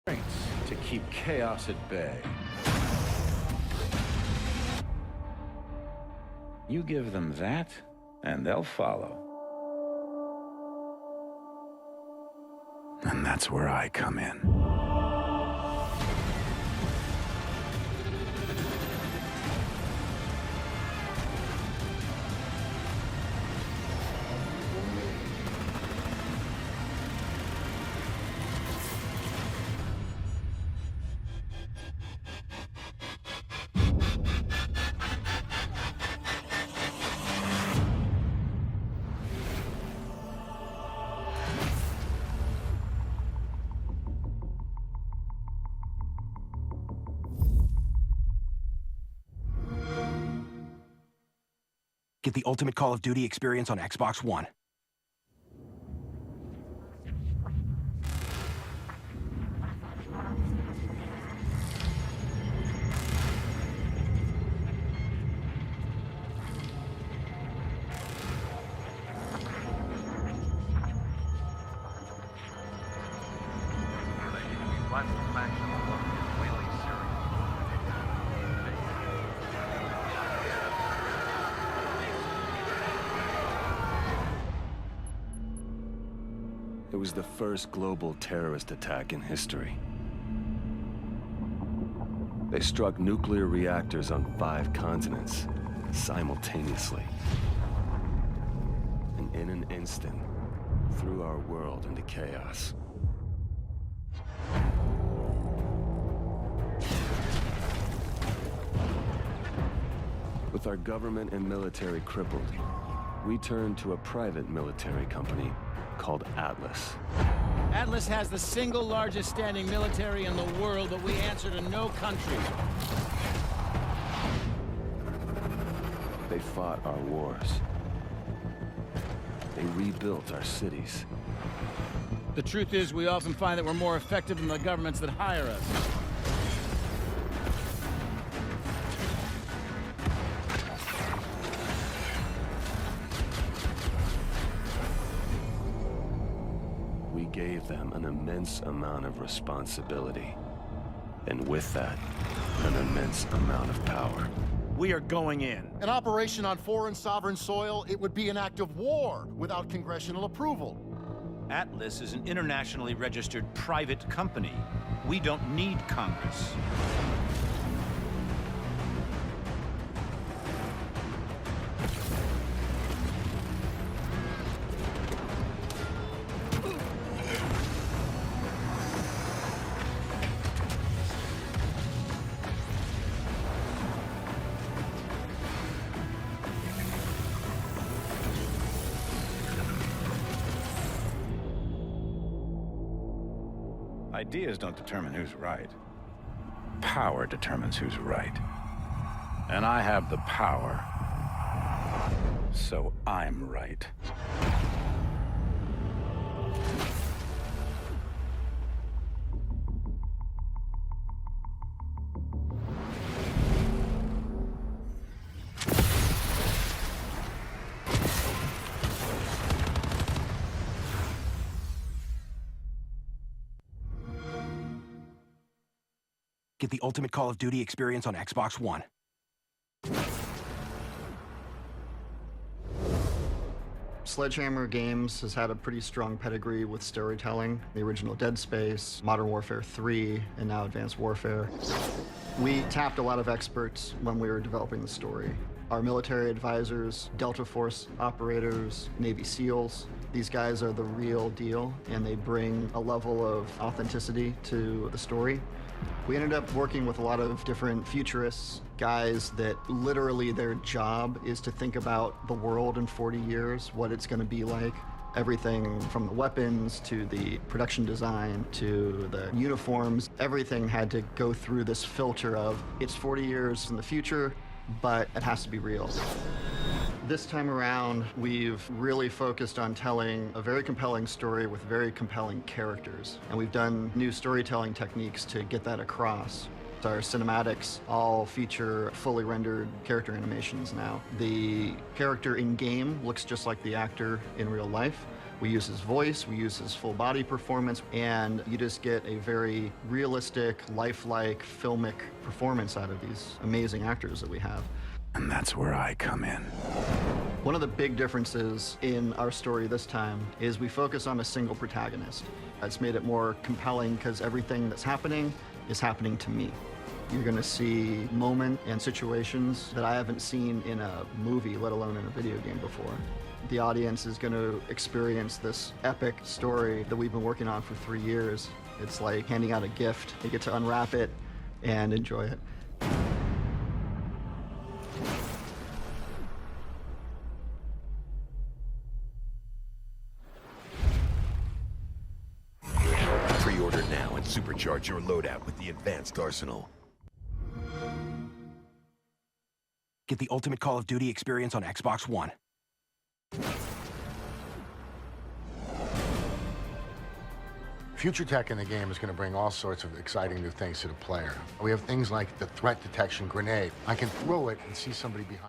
To keep chaos at bay. You give them that, and they'll follow. And that's where I come in. Get the ultimate Call of Duty experience on Xbox One. It was the first global terrorist attack in history. They struck nuclear reactors on 5 continents simultaneously. And in an instant, threw our world into chaos. With our government and military crippled, we turned to a private military company called Atlas. Atlas has the single largest standing military in the world, but we answer to no country. They fought our wars. They rebuilt our cities. The truth is, we often find that we're more effective than the governments that hire us. We gave them an immense amount of responsibility. And with that, an immense amount of power. We are going in. An operation on foreign sovereign soil, it would be an act of war without congressional approval. Atlas is an internationally registered private company. We don't need Congress. Ideas don't determine who's right. Power determines who's right. And I have the power. So I'm right. Get the ultimate Call of Duty experience on Xbox One. Sledgehammer Games has had a pretty strong pedigree with storytelling. The original Dead Space, Modern Warfare 3, and now Advanced Warfare. We tapped a lot of experts when we were developing the story. Our military advisors, Delta Force operators, Navy SEALs. These guys are the real deal, and they bring a level of authenticity to the story. We ended up working with a lot of different futurists, guys that literally their job is to think about the world in 40 years, what it's going to be like. Everything from the weapons to the production design to the uniforms, everything had to go through this filter of it's 40 years in the future, but it has to be real. This time around, we've really focused on telling a very compelling story with very compelling characters. And we've done new storytelling techniques to get that across. Our cinematics all feature fully rendered character animations now. The character in-game looks just like the actor in real life. We use his voice, we use his full body performance, and you just get a very realistic, lifelike, filmic performance out of these amazing actors that we have. And that's where I come in. One of the big differences in our story this time is we focus on a single protagonist. It's made it more compelling because everything that's happening is happening to me. You're going to see moments and situations that I haven't seen in a movie, let alone in a video game before. The audience is going to experience this epic story that we've been working on for 3 years. It's like handing out a gift. You get to unwrap it and enjoy it. Pre-order now and supercharge your loadout with the Advanced Arsenal. Get the ultimate Call of Duty experience on Xbox One. Future tech in the game is going to bring all sorts of exciting new things to the player. We have things like the threat detection grenade. I can throw it and see somebody behind.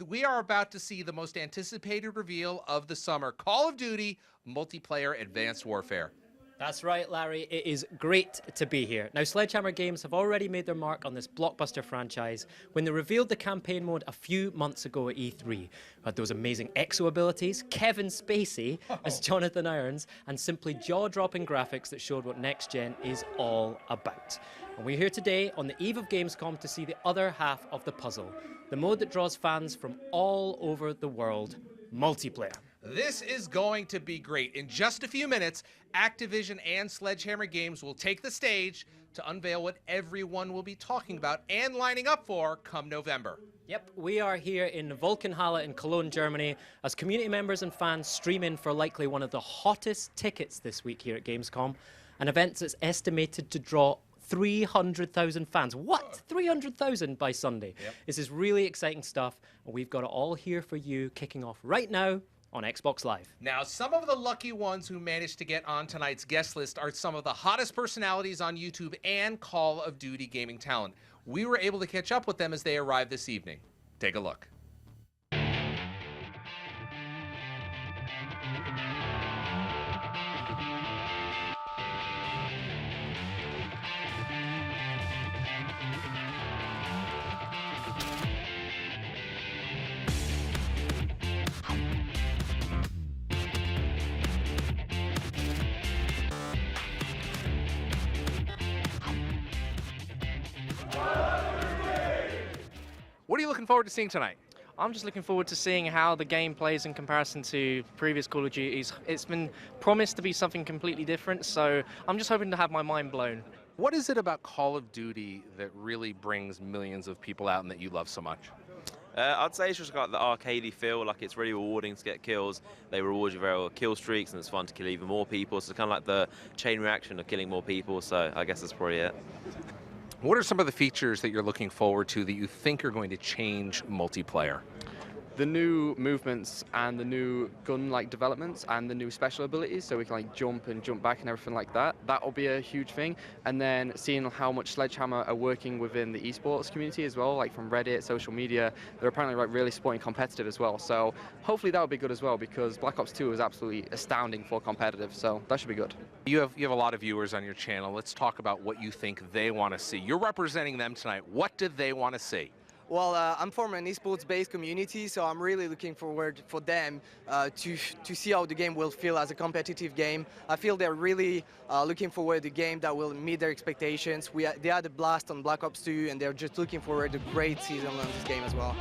we are about to see the most anticipated reveal of the summer, Call of Duty Multiplayer Advanced Warfare. That's right, Larry. It is great to be here. Now, Sledgehammer Games have already made their mark on this blockbuster franchise when they revealed the campaign mode a few months ago at E3. We had those amazing exo abilities, Kevin Spacey as Jonathan Irons, and simply jaw-dropping graphics that showed what next gen is all about. And we're here today on the eve of Gamescom to see the other half of the puzzle, the mode that draws fans from all over the world, multiplayer. This is going to be great. In just a few minutes, Activision and Sledgehammer Games will take the stage to unveil what everyone will be talking about and lining up for come November. Yep, we are here in Vulcanhalle in Cologne, Germany, as community members and fans stream in for likely one of the hottest tickets this week here at Gamescom, an event that's estimated to draw 300,000 fans. What? 300,000 by Sunday. Yep. This is really exciting stuff, and we've got it all here for you, kicking off right now on Xbox Live. Now, some of the lucky ones who managed to get on tonight's guest list are some of the hottest personalities on YouTube and Call of Duty gaming talent. We were able to catch up with them as they arrived this evening. Take a look. What are you looking forward to seeing tonight? I'm just looking forward to seeing how the game plays in comparison to previous Call of Duties. It's been promised to be something completely different, so I'm just hoping to have my mind blown. What is it about Call of Duty that really brings millions of people out and that you love so much? I'd say it's just got the arcadey feel, like it's really rewarding to get kills. They reward you very well with kill streaks, and it's fun to kill even more people. So it's kind of like the chain reaction of killing more people, so I guess that's probably it. What are some of the features that you're looking forward to that you think are going to change multiplayer? The new movements and the new gun-like developments and the new special abilities, so we can like jump and jump back and everything like that. That'll be a huge thing. And then seeing how much Sledgehammer are working within the esports community as well, like from Reddit, social media, they're apparently like really supporting competitive as well. So hopefully that'll be good as well, because Black Ops 2 is absolutely astounding for competitive, so that should be good. You have a lot of viewers on your channel. Let's talk about what you think they want to see. You're representing them tonight. What did they want to see? Well, I'm from an esports-based community, so I'm really looking forward for them to see how the game will feel as a competitive game. I feel they're really looking forward to a game that will meet their expectations. They had a blast on Black Ops 2, and they're just looking forward to a great season on this game as well.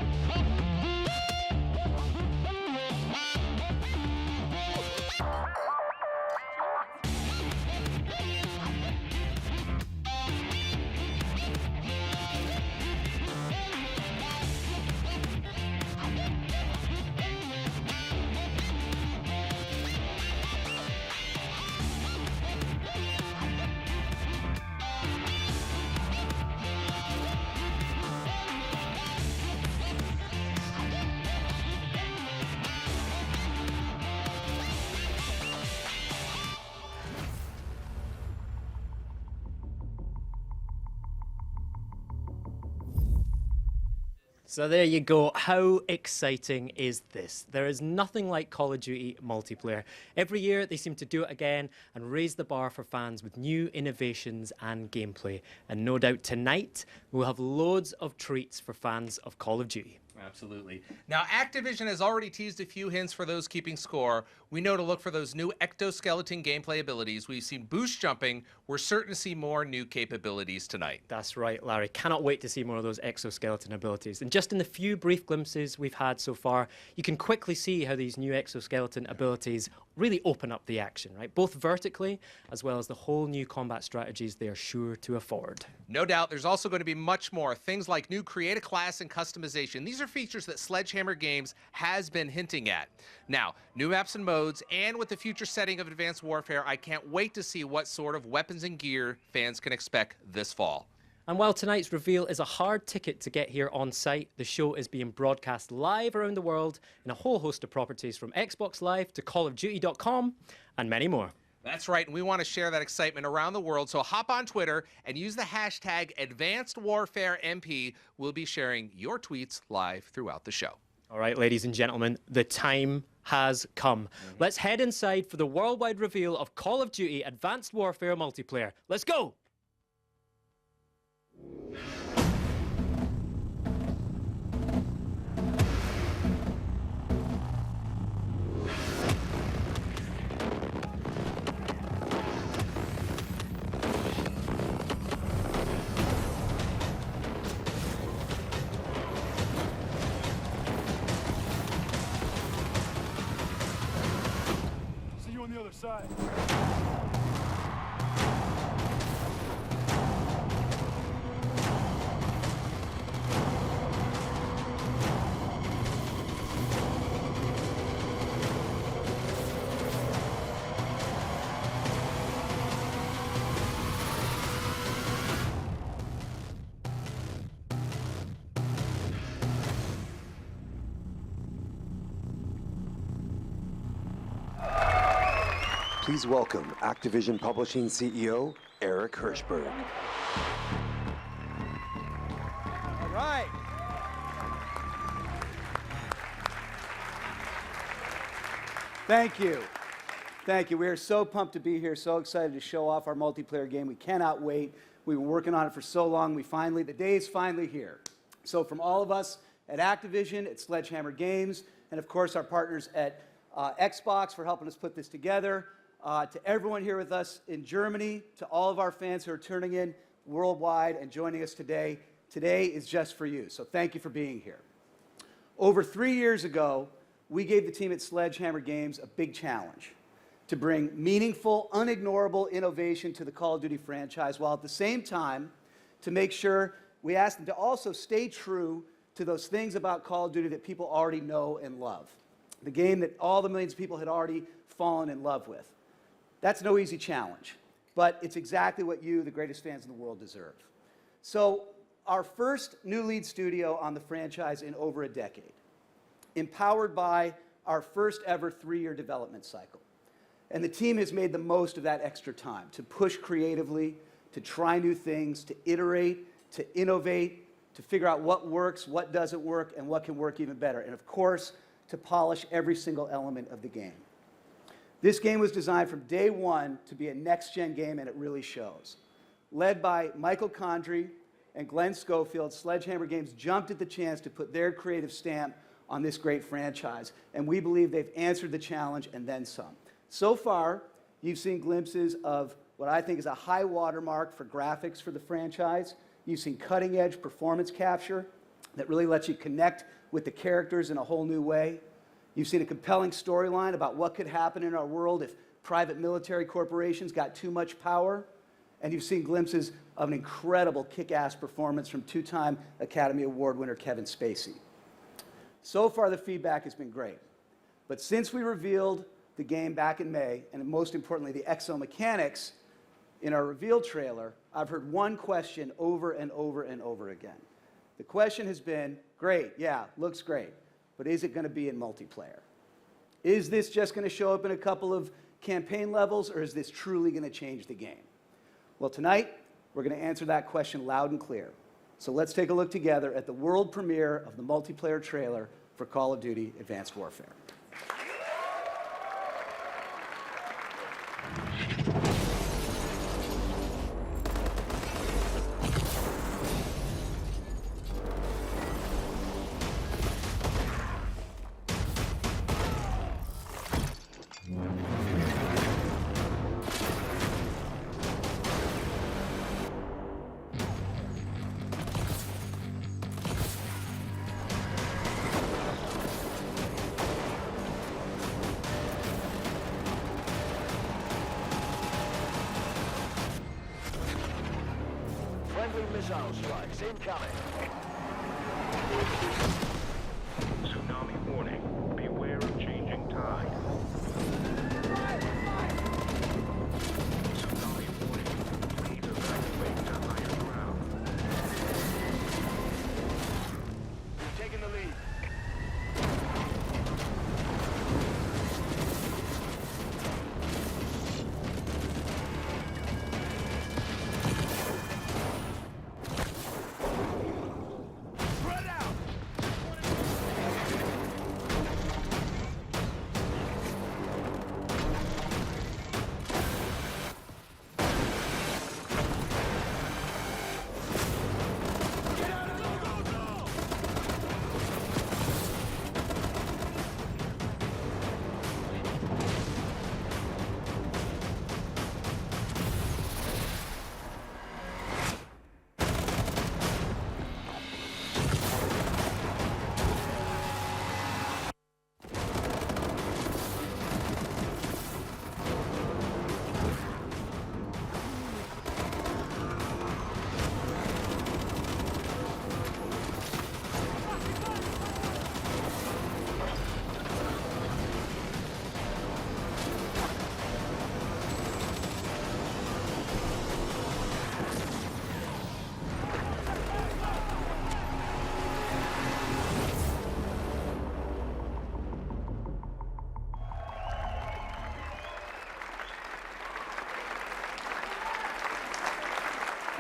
So there you go. How exciting is this? There is nothing like Call of Duty multiplayer. Every year they seem to do it again and raise the bar for fans with new innovations and gameplay. And no doubt tonight we'll have loads of treats for fans of Call of Duty. Absolutely. Now, Activision has already teased a few hints for those keeping score. We know to look for those new exoskeleton gameplay abilities. We've seen boost jumping. We're certain to see more new capabilities tonight. That's right, Larry. Cannot wait to see more of those exoskeleton abilities. And just in the few brief glimpses we've had so far, you can quickly see how these new exoskeleton abilities really open up the action, right? Both vertically, as well as the whole new combat strategies they are sure to afford. No doubt, there's also going to be much more. Things like new create a class and customization. These are features that Sledgehammer Games has been hinting at. Now, new maps and modes, and with the future setting of Advanced Warfare, I can't wait to see what sort of weapons and gear fans can expect this fall. And while tonight's reveal is a hard ticket to get here on site, the show is being broadcast live around the world in a whole host of properties, from Xbox Live to CallOfDuty.com and many more. That's right, and we want to share that excitement around the world, so hop on Twitter and use the hashtag AdvancedWarfareMP. We'll be sharing your tweets live throughout the show. All right, ladies and gentlemen, the time has come. Let's head inside for the worldwide reveal of Call of Duty Advanced Warfare multiplayer. Let's go! On the other side. Please welcome Activision Publishing CEO, Eric Hirschberg. All right. Thank you. Thank you. We are so pumped to be here, so excited to show off our multiplayer game. We cannot wait. We've been working on it for so long. The day is finally here. So from all of us at Activision, at Sledgehammer Games, and of course our partners at Xbox for helping us put this together, to everyone here with us in Germany, to all of our fans who are turning in worldwide and joining us today. Today is just for you, so thank you for being here. Over 3 years ago, we gave the team at Sledgehammer Games a big challenge to bring meaningful, unignorable innovation to the Call of Duty franchise, while at the same time to make sure we asked them to also stay true to those things about Call of Duty that people already know and love. The game that all the millions of people had already fallen in love with. That's no easy challenge, but it's exactly what you, the greatest fans in the world, deserve. So, our first new lead studio on the franchise in over a decade, empowered by our first ever 3-year development cycle. And the team has made the most of that extra time to push creatively, to try new things, to iterate, to innovate, to figure out what works, what doesn't work, and what can work even better. And of course, to polish every single element of the game. This game was designed from day one to be a next-gen game, and it really shows. Led by Michael Condrey and Glenn Schofield, Sledgehammer Games jumped at the chance to put their creative stamp on this great franchise, and we believe they've answered the challenge and then some. So far, you've seen glimpses of what I think is a high watermark for graphics for the franchise. You've seen cutting-edge performance capture that really lets you connect with the characters in a whole new way. You've seen a compelling storyline about what could happen in our world if private military corporations got too much power. And you've seen glimpses of an incredible kick-ass performance from 2-time Academy Award winner Kevin Spacey. So far, the feedback has been great. But since we revealed the game back in May, and most importantly, the exomechanics in our reveal trailer, I've heard one question over and over and over again. The question has been, great, yeah, looks great. But is it going to be in multiplayer? Is this just going to show up in a couple of campaign levels, or is this truly going to change the game? Well, tonight, we're going to answer that question loud and clear. So let's take a look together at the world premiere of the multiplayer trailer for Call of Duty Advanced Warfare. Missile strikes incoming. Tsunami warning. Beware of changing tide. Tsunami warning. Please evacuate to higher ground. We've taken the lead.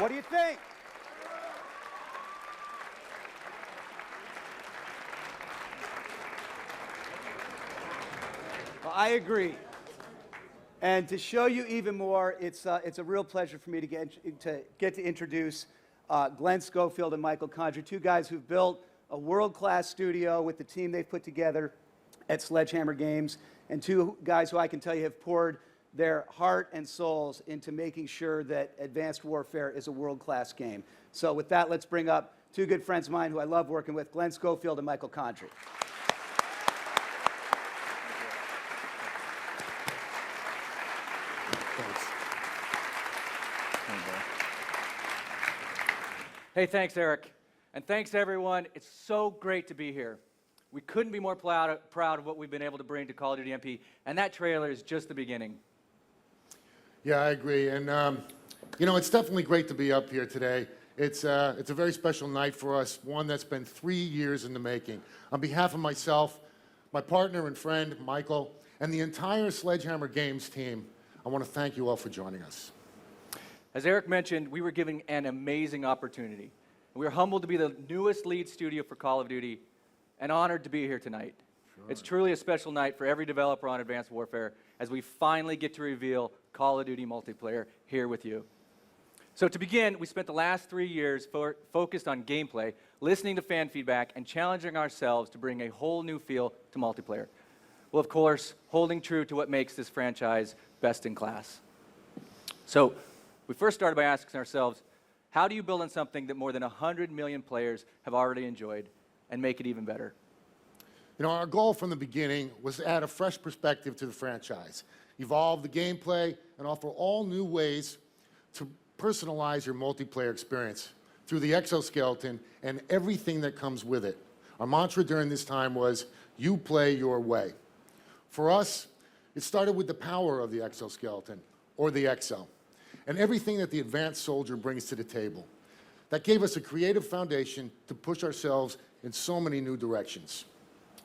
What do you think? Well, I agree. And to show you even more, it's a real pleasure for me to get to introduce Glenn Schofield and Michael Condrey, two guys who've built a world-class studio with the team they've put together at Sledgehammer Games, and two guys who I can tell you have poured their heart and souls into making sure that Advanced Warfare is a world-class game. So with that, let's bring up two good friends of mine who I love working with, Glenn Schofield and Michael Condrey. Hey, thanks, Eric. And thanks, everyone. It's so great to be here. We couldn't be more proud of what we've been able to bring to Call of Duty MP, and that trailer is just the beginning. Yeah, I agree. And, you know, it's definitely great to be up here today. It's a very special night for us, one that's been 3 years in the making. On behalf of myself, my partner and friend, Michael, and the entire Sledgehammer Games team, I want to thank you all for joining us. As Eric mentioned, we were given an amazing opportunity. We are humbled to be the newest lead studio for Call of Duty and honored to be here tonight. Sure. It's truly a special night for every developer on Advanced Warfare as we finally get to reveal Call of Duty multiplayer here with you. So to begin, we spent the last 3 years focused on gameplay, listening to fan feedback, and challenging ourselves to bring a whole new feel to multiplayer. Well, of course, holding true to what makes this franchise best in class. So we first started by asking ourselves, how do you build on something that more than 100 million players have already enjoyed and make it even better? You know, our goal from the beginning was to add a fresh perspective to the franchise, evolve the gameplay, and offer all new ways to personalize your multiplayer experience through the exoskeleton and everything that comes with it. Our mantra during this time was, you play your way. For us, it started with the power of the exoskeleton, or the exo, and everything that the advanced soldier brings to the table. That gave us a creative foundation to push ourselves in so many new directions.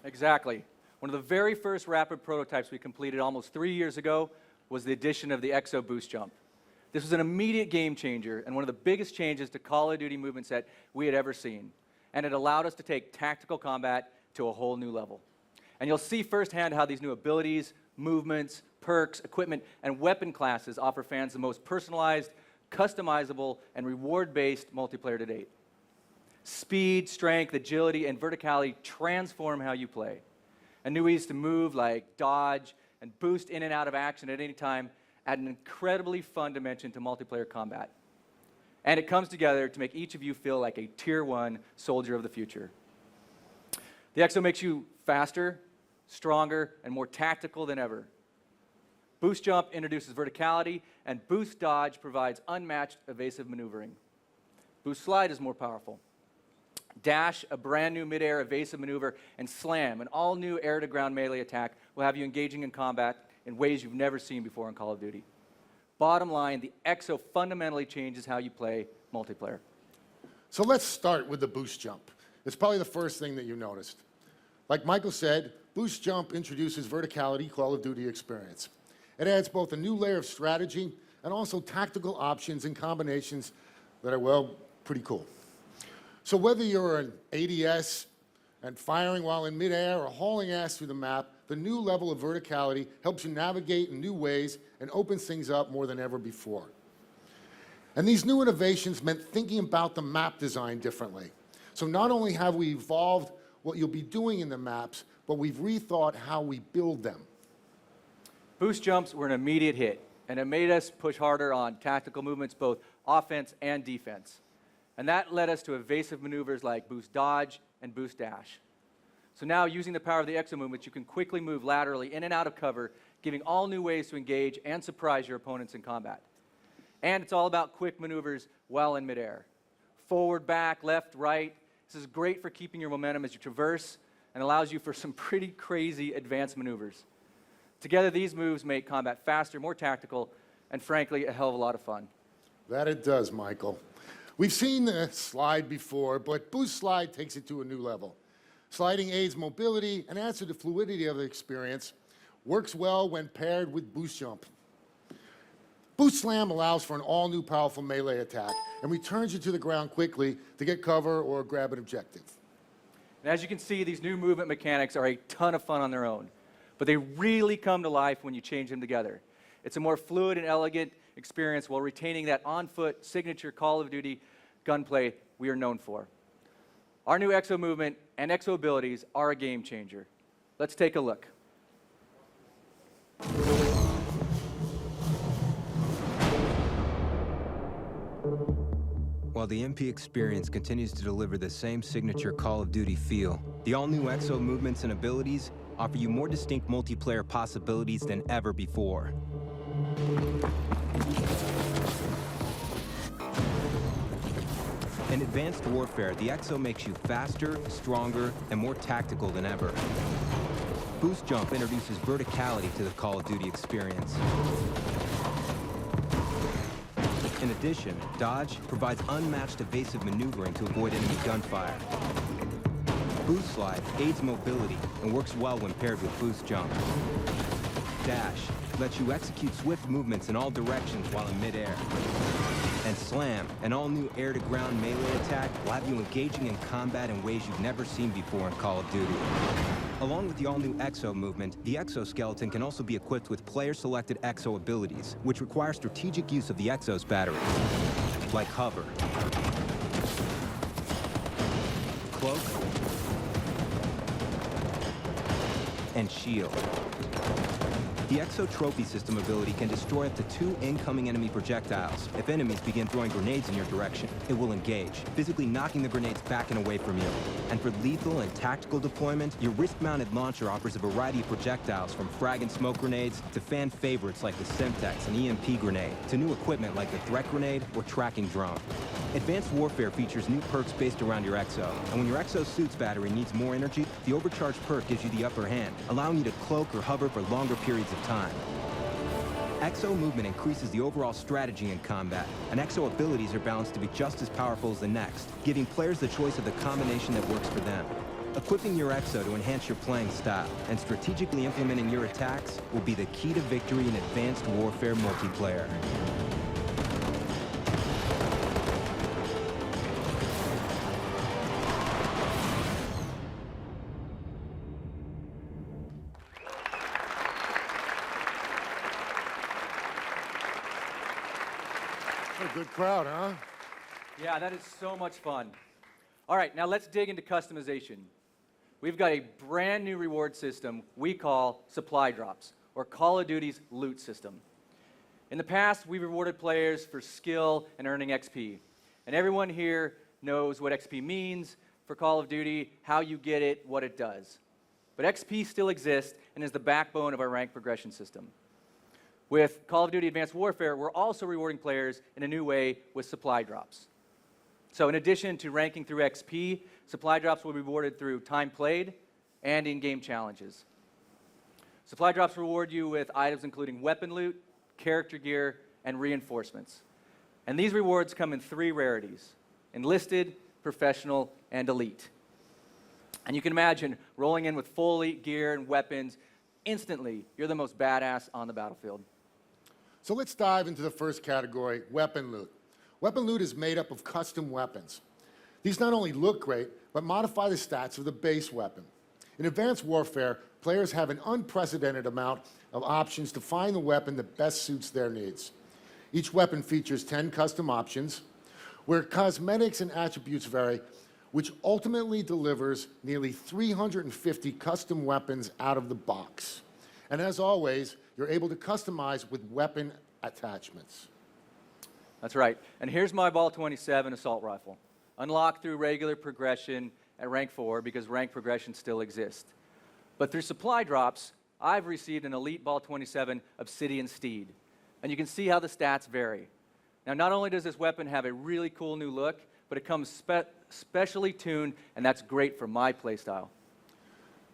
Exactly. One of the very first rapid prototypes we completed almost 3 years ago was the addition of the Exo Boost Jump. This was an immediate game changer and one of the biggest changes to Call of Duty movement set we had ever seen. And it allowed us to take tactical combat to a whole new level. And you'll see firsthand how these new abilities, movements, perks, equipment, and weapon classes offer fans the most personalized, customizable, and reward-based multiplayer to date. Speed, strength, agility, and verticality transform how you play. And new ways to move like dodge and boost in and out of action at any time add an incredibly fun dimension to multiplayer combat. And it comes together to make each of you feel like a Tier 1 soldier of the future. The Exo makes you faster, stronger, and more tactical than ever. Boost Jump introduces verticality, and Boost Dodge provides unmatched evasive maneuvering. Boost Slide is more powerful. Dash, a brand new mid-air evasive maneuver, and Slam, an all-new air-to-ground melee attack, will have you engaging in combat in ways you've never seen before in Call of Duty. Bottom line, the Exo fundamentally changes how you play multiplayer. So let's start with the Boost Jump. It's probably the first thing that you noticed. Like Michael said, Boost Jump introduces verticality Call of Duty experience. It adds both a new layer of strategy and also tactical options and combinations that are, well, pretty cool. So whether you're an ADS and firing while in midair or hauling ass through the map, the new level of verticality helps you navigate in new ways and opens things up more than ever before. And these new innovations meant thinking about the map design differently. So not only have we evolved what you'll be doing in the maps, but we've rethought how we build them. Boost Jumps were an immediate hit, and it made us push harder on tactical movements, both offense and defense. And that led us to evasive maneuvers like Boost Dodge and Boost Dash. So now, using the power of the Exo movements, you can quickly move laterally in and out of cover, giving all new ways to engage and surprise your opponents in combat. And it's all about quick maneuvers while in midair. Forward, back, left, right. This is great for keeping your momentum as you traverse and allows you for some pretty crazy advanced maneuvers. Together, these moves make combat faster, more tactical, and frankly, a hell of a lot of fun. That it does, Michael. We've seen the slide before, but Boost Slide takes it to a new level. Sliding aids mobility and adds to the fluidity of the experience, works well when paired with Boost Jump. Boost Slam allows for an all-new powerful melee attack and returns you to the ground quickly to get cover or grab an objective. And as you can see, these new movement mechanics are a ton of fun on their own, but they really come to life when you change them together. It's a more fluid and elegant experience while retaining that on-foot signature Call of Duty gunplay we are known for. Our new EXO movement and EXO abilities are a game changer. Let's take a look. While the MP experience continues to deliver the same signature Call of Duty feel, the all-new EXO movements and abilities offer you more distinct multiplayer possibilities than ever before. In Advanced Warfare, the EXO makes you faster, stronger, and more tactical than ever. Boost Jump introduces verticality to the Call of Duty experience. In addition, Dodge provides unmatched evasive maneuvering to avoid enemy gunfire. Boost Slide aids mobility and works well when paired with Boost Jump. Dash lets you execute swift movements in all directions while in midair. And Slam, an all-new air-to-ground melee attack, will have you engaging in combat in ways you've never seen before in Call of Duty. Along with the all-new EXO movement, the exoskeleton can also be equipped with player-selected EXO abilities, which require strategic use of the EXO's batteries, like Hover, Cloak, and Shield. The EXO Trophy System ability can destroy up to 2 incoming enemy projectiles. If enemies begin throwing grenades in your direction, it will engage, physically knocking the grenades back and away from you. And for lethal and tactical deployment, your wrist-mounted launcher offers a variety of projectiles, from frag and smoke grenades to fan favorites like the Semtex and EMP grenade, to new equipment like the threat grenade or tracking drone. Advanced Warfare features new perks based around your EXO, and when your EXO suit's battery needs more energy, the overcharged perk gives you the upper hand, allowing you to cloak or hover for longer periods of time. EXO movement increases the overall strategy in combat, and EXO abilities are balanced to be just as powerful as the next, giving players the choice of the combination that works for them. Equipping your EXO to enhance your playing style and strategically implementing your attacks will be the key to victory in Advanced Warfare multiplayer. What a good crowd, huh? Yeah, that is so much fun. All right, now let's dig into customization. We've got a brand new reward system we call supply drops, or Call of Duty's loot system. In the past, we've rewarded players for skill and earning XP. And everyone here knows what XP means for Call of Duty, how you get it, what it does. But XP still exists and is the backbone of our rank progression system. With Call of Duty Advanced Warfare, we're also rewarding players in a new way with supply drops. So in addition to ranking through XP, supply drops will be rewarded through time played and in-game challenges. Supply drops reward you with items including weapon loot, character gear, and reinforcements. And these rewards come in 3 rarities: enlisted, professional, and elite. And you can imagine rolling in with full elite gear and weapons. Instantly, you're the most badass on the battlefield. So let's dive into the first category, weapon loot. Weapon loot is made up of custom weapons. These not only look great, but modify the stats of the base weapon. In Advanced Warfare, players have an unprecedented amount of options to find the weapon that best suits their needs. Each weapon features 10 custom options, where cosmetics and attributes vary, which ultimately delivers nearly 350 custom weapons out of the box. And as always, you're able to customize with weapon attachments. That's right. And here's my Ball 27 assault rifle, unlocked through regular progression at rank 4 because rank progression still exists. But through supply drops, I've received an elite Ball 27 Obsidian Steed. And you can see how the stats vary. Now, not only does this weapon have a really cool new look, but it comes specially tuned, and that's great for my playstyle.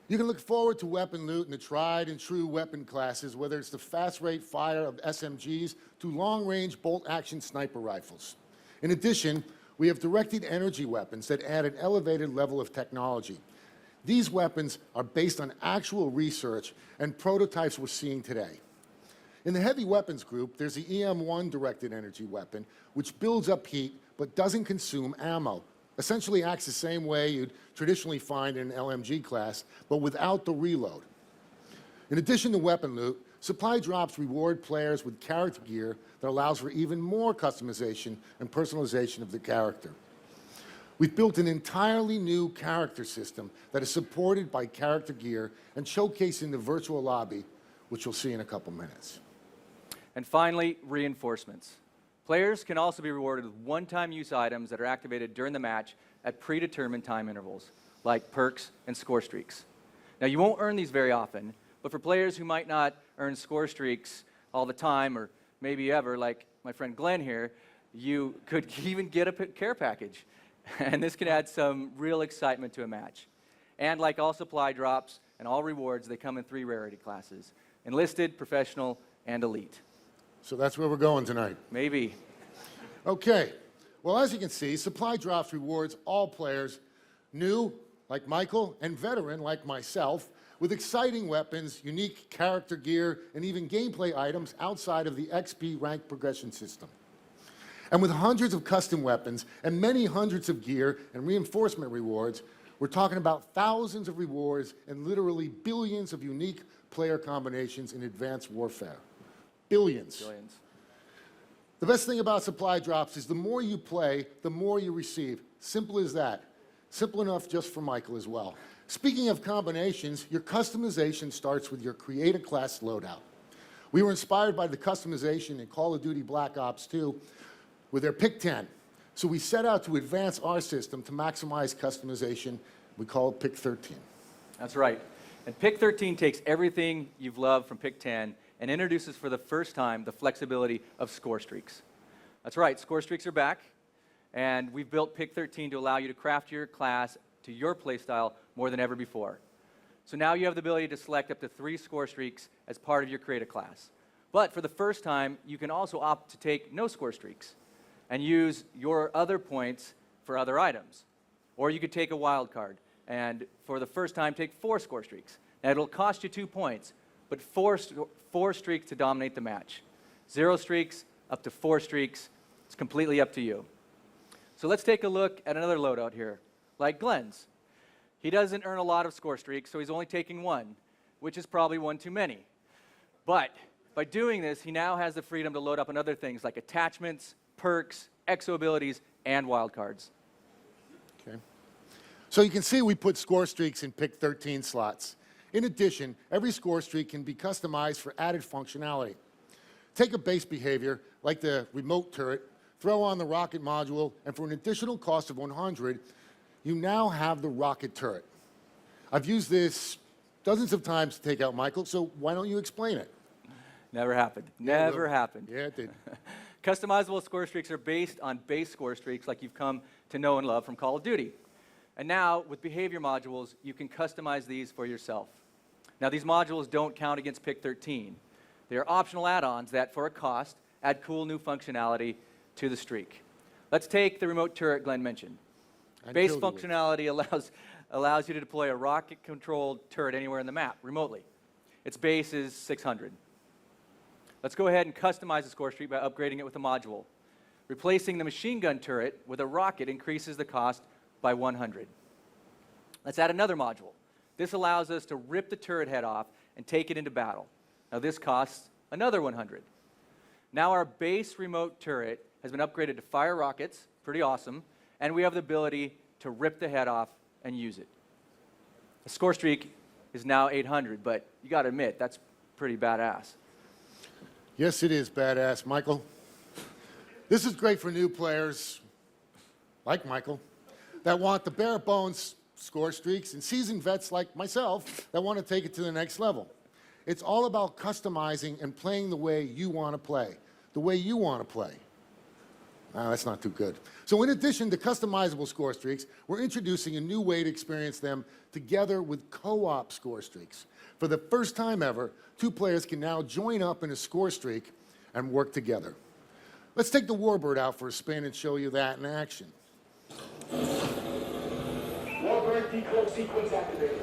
You can look forward to weapon loot in the tried and true weapon classes, whether it's the fast rate fire of SMGs to long-range bolt-action sniper rifles. In addition, we have directed energy weapons that add an elevated level of technology. These weapons are based on actual research and prototypes we're seeing today. In the heavy weapons group, there's the EM-1 directed energy weapon, which builds up heat but doesn't consume ammo. Essentially acts the same way you'd traditionally find in an LMG class, but without the reload. In addition to weapon loot, supply drops reward players with character gear that allows for even more customization and personalization of the character. We've built an entirely new character system that is supported by character gear and showcased in the virtual lobby, which you'll see in a couple minutes. And finally, reinforcements. Players can also be rewarded with one-time use items that are activated during the match at predetermined time intervals, like perks and score streaks. Now, you won't earn these very often, but for players who might not earn score streaks all the time, or maybe ever, like my friend Glenn here, you could even get a care package. And this can add some real excitement to a match. And like all supply drops and all rewards, they come in 3 rarity classes: Enlisted, Professional, and Elite. So that's where we're going tonight. Maybe. Okay. Well, as you can see, supply drops rewards all players, new, like Michael, and veteran, like myself, with exciting weapons, unique character gear, and even gameplay items outside of the XP rank progression system. And with hundreds of custom weapons and many hundreds of gear and reinforcement rewards, we're talking about thousands of rewards and literally billions of unique player combinations in Advanced Warfare. Billions. Billions. The best thing about supply drops is the more you play, the more you receive. Simple as that. Simple enough just for Michael as well. Speaking of combinations, your customization starts with your Create a Class loadout. We were inspired by the customization in Call of Duty Black Ops 2 with their Pick 10. So we set out to advance our system to maximize customization. We call it Pick 13. That's right. And Pick 13 takes everything you've loved from Pick 10 and introduces for the first time the flexibility of score streaks. That's right, score streaks are back, and we've built Pick 13 to allow you to craft your class to your playstyle more than ever before. So now you have the ability to select up to 3 score streaks as part of your Create a Class. But for the first time, you can also opt to take no score streaks and use your other points for other items. Or you could take a wild card and for the first time take 4 score streaks. Now it'll cost you 2 points, but 4 streaks to dominate the match. 0 streaks, up to 4 streaks. It's completely up to you. So let's take a look at another loadout here, like Glenn's. He doesn't earn a lot of score streaks, so he's only taking 1, which is probably 1 too many. But by doing this, he now has the freedom to load up on other things like attachments, perks, exo abilities, and wildcards. Okay. So you can see we put score streaks in Pick 13 slots. In addition, every score streak can be customized for added functionality. Take a base behavior, like the remote turret, throw on the rocket module, and for an additional cost of 100, you now have the rocket turret. I've used this dozens of times to take out Michael, so why don't you explain it? Never happened. Never happened. Yeah, it did. Customizable score streaks are based on base score streaks like you've come to know and love from Call of Duty. And now, with behavior modules, you can customize these for yourself. Now, these modules don't count against Pick 13. They are optional add-ons that, for a cost, add cool new functionality to the streak. Let's take the remote turret Glenn mentioned. Base functionality allows you to deploy a rocket-controlled turret anywhere in the map, remotely. Its base is 600. Let's go ahead and customize the score streak by upgrading it with a module. Replacing the machine gun turret with a rocket increases the cost by 100. Let's add another module. This allows us to rip the turret head off and take it into battle. Now this costs another 100. Now our base remote turret has been upgraded to fire rockets, pretty awesome, and we have the ability to rip the head off and use it. The score streak is now 800, but you got to admit, that's pretty badass. Yes, it is badass, Michael. This is great for new players, like Michael, that want the bare bones score streaks, and seasoned vets like myself that want to take it to the next level. It's all about customizing and playing the way you want to play, the way you want to play. That's not too good. So in addition to customizable score streaks, we're introducing a new way to experience them together with co-op score streaks. For the first time ever, 2 players can now join up in a score streak and work together. Let's take the Warbird out for a spin and show you that in action. Warbird decloak sequence activated.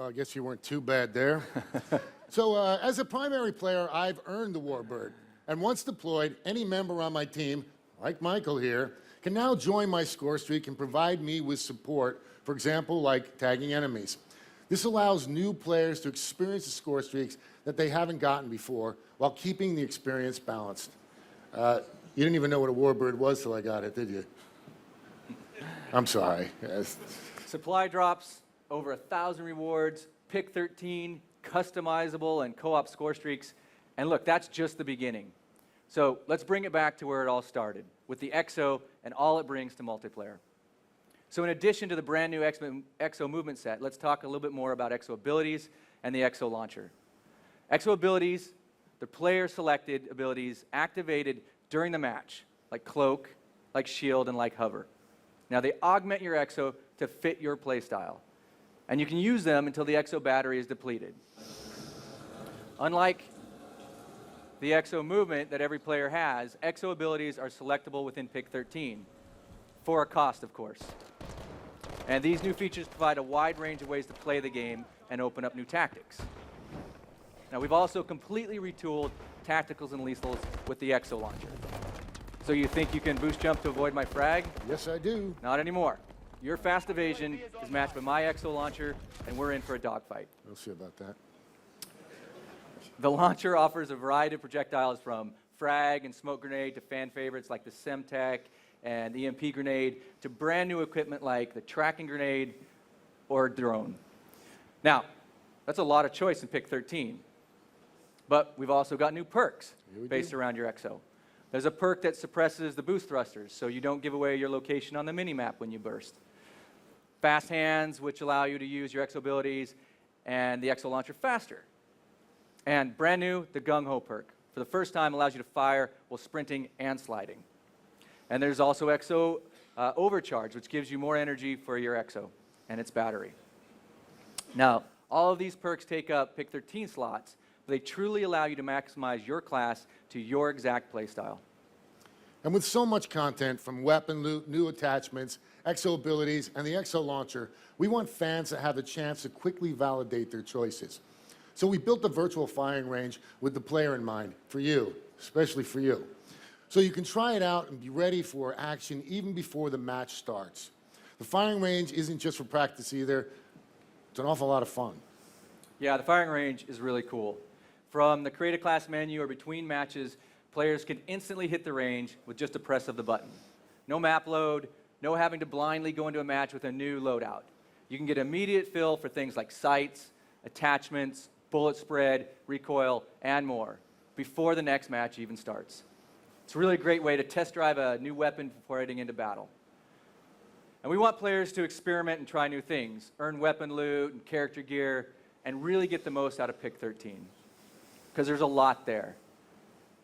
Well, I guess you weren't too bad there. So, as a primary player, I've earned the Warbird. And once deployed, any member on my team, like Michael here, can now join my score streak and provide me with support, for example, like tagging enemies. This allows new players to experience the score streaks that they haven't gotten before while keeping the experience balanced. You didn't even know what a Warbird was till I got it, did you? I'm sorry. Yes. Supply drops, over 1,000 rewards, pick 13, customizable and co-op score streaks. And look, that's just the beginning. So let's bring it back to where it all started, with the EXO and all it brings to multiplayer. So in addition to the brand new EXO movement set, let's talk a little bit more about EXO abilities and the EXO launcher. EXO abilities, the player-selected abilities activated during the match, like Cloak, like Shield, and like Hover. Now they augment your EXO to fit your playstyle, and you can use them until the EXO battery is depleted. Unlike the EXO movement that every player has, EXO abilities are selectable within pick 13, for a cost, of course. And these new features provide a wide range of ways to play the game and open up new tactics. Now, we've also completely retooled tacticals and lethals with the EXO launcher. So you think you can boost jump to avoid my frag? Yes, I do. Not anymore. Your fast evasion is matched by my EXO launcher, and we're in for a dogfight. We'll see about that. The launcher offers a variety of projectiles from frag and smoke grenade to fan favorites like the Semtech and EMP grenade to brand new equipment like the tracking grenade or drone. Now, that's a lot of choice in pick 13. But we've also got new perks based around your EXO. There's a perk that suppresses the boost thrusters, so you don't give away your location on the minimap when you burst. Fast hands, which allow you to use your EXO abilities and the EXO launcher faster. And brand new, the Gung Ho perk. For the first time, allows you to fire while sprinting and sliding. And there's also EXO Overcharge, which gives you more energy for your EXO and its battery. Now, all of these perks take up pick 13 slots, but they truly allow you to maximize your class to your exact playstyle. And with so much content from weapon loot, new attachments, EXO abilities, and the EXO launcher, we want fans to have the chance to quickly validate their choices. So we built the virtual firing range with the player in mind, for you, especially for you. So you can try it out and be ready for action even before the match starts. The firing range isn't just for practice either. It's an awful lot of fun. Yeah, the firing range is really cool. From the create a class menu or between matches, players can instantly hit the range with just a press of the button. No map load, no having to blindly go into a match with a new loadout. You can get immediate fill for things like sights, attachments, bullet spread, recoil, and more before the next match even starts. It's really a great way to test drive a new weapon before heading into battle. And we want players to experiment and try new things, earn weapon loot and character gear, and really get the most out of pick 13. Because there's a lot there.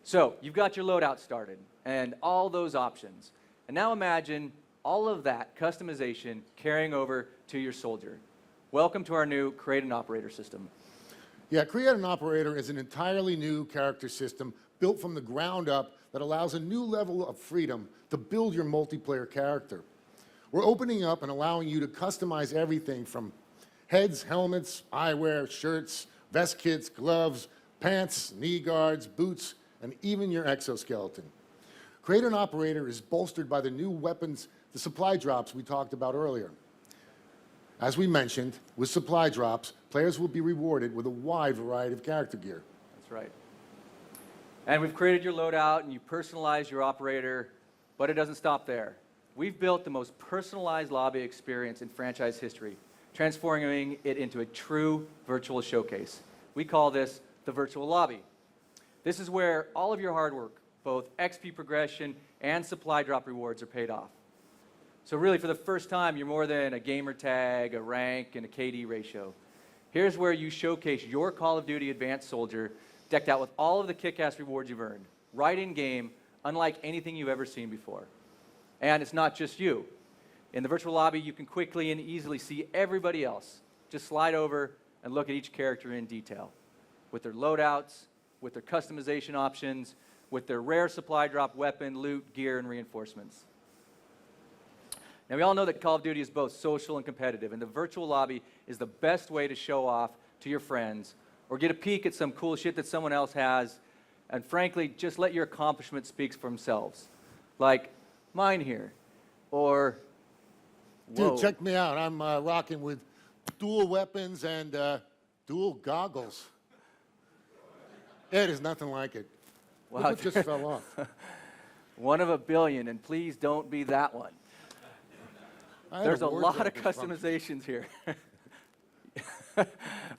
So you've got your loadout started and all those options. And now imagine all of that customization carrying over to your soldier. Welcome to our new Create an Operator system. Yeah, Create an Operator is an entirely new character system built from the ground up that allows a new level of freedom to build your multiplayer character. We're opening up and allowing you to customize everything from heads, helmets, eyewear, shirts, vest kits, gloves, pants, knee guards, boots, and even your exoskeleton. Create an Operator is bolstered by the new weapons, the supply drops we talked about earlier. As we mentioned, with supply drops, players will be rewarded with a wide variety of character gear. That's right. And we've created your loadout and you personalize your operator, but it doesn't stop there. We've built the most personalized lobby experience in franchise history, transforming it into a true virtual showcase. We call this the virtual lobby. This is where all of your hard work, both XP progression and supply drop rewards, are paid off. So really, for the first time, you're more than a gamer tag, a rank, and a KD ratio. Here's where you showcase your Call of Duty Advanced soldier, decked out with all of the kick-ass rewards you've earned, right in-game, unlike anything you've ever seen before. And it's not just you. In the virtual lobby, you can quickly and easily see everybody else. Just slide over and look at each character in detail, with their loadouts, with their customization options, with their rare supply drop weapon, loot, gear, and reinforcements. Now, we all know that Call of Duty is both social and competitive, and the virtual lobby is the best way to show off to your friends or get a peek at some cool shit that someone else has, and frankly, just let your accomplishments speak for themselves. Like mine here, or... Whoa. Dude, check me out. I'm rocking with dual weapons and dual goggles. It is nothing like it. Wow. Look what just fell off. One of a billion, and please don't be that one. There's a lot of customizations here.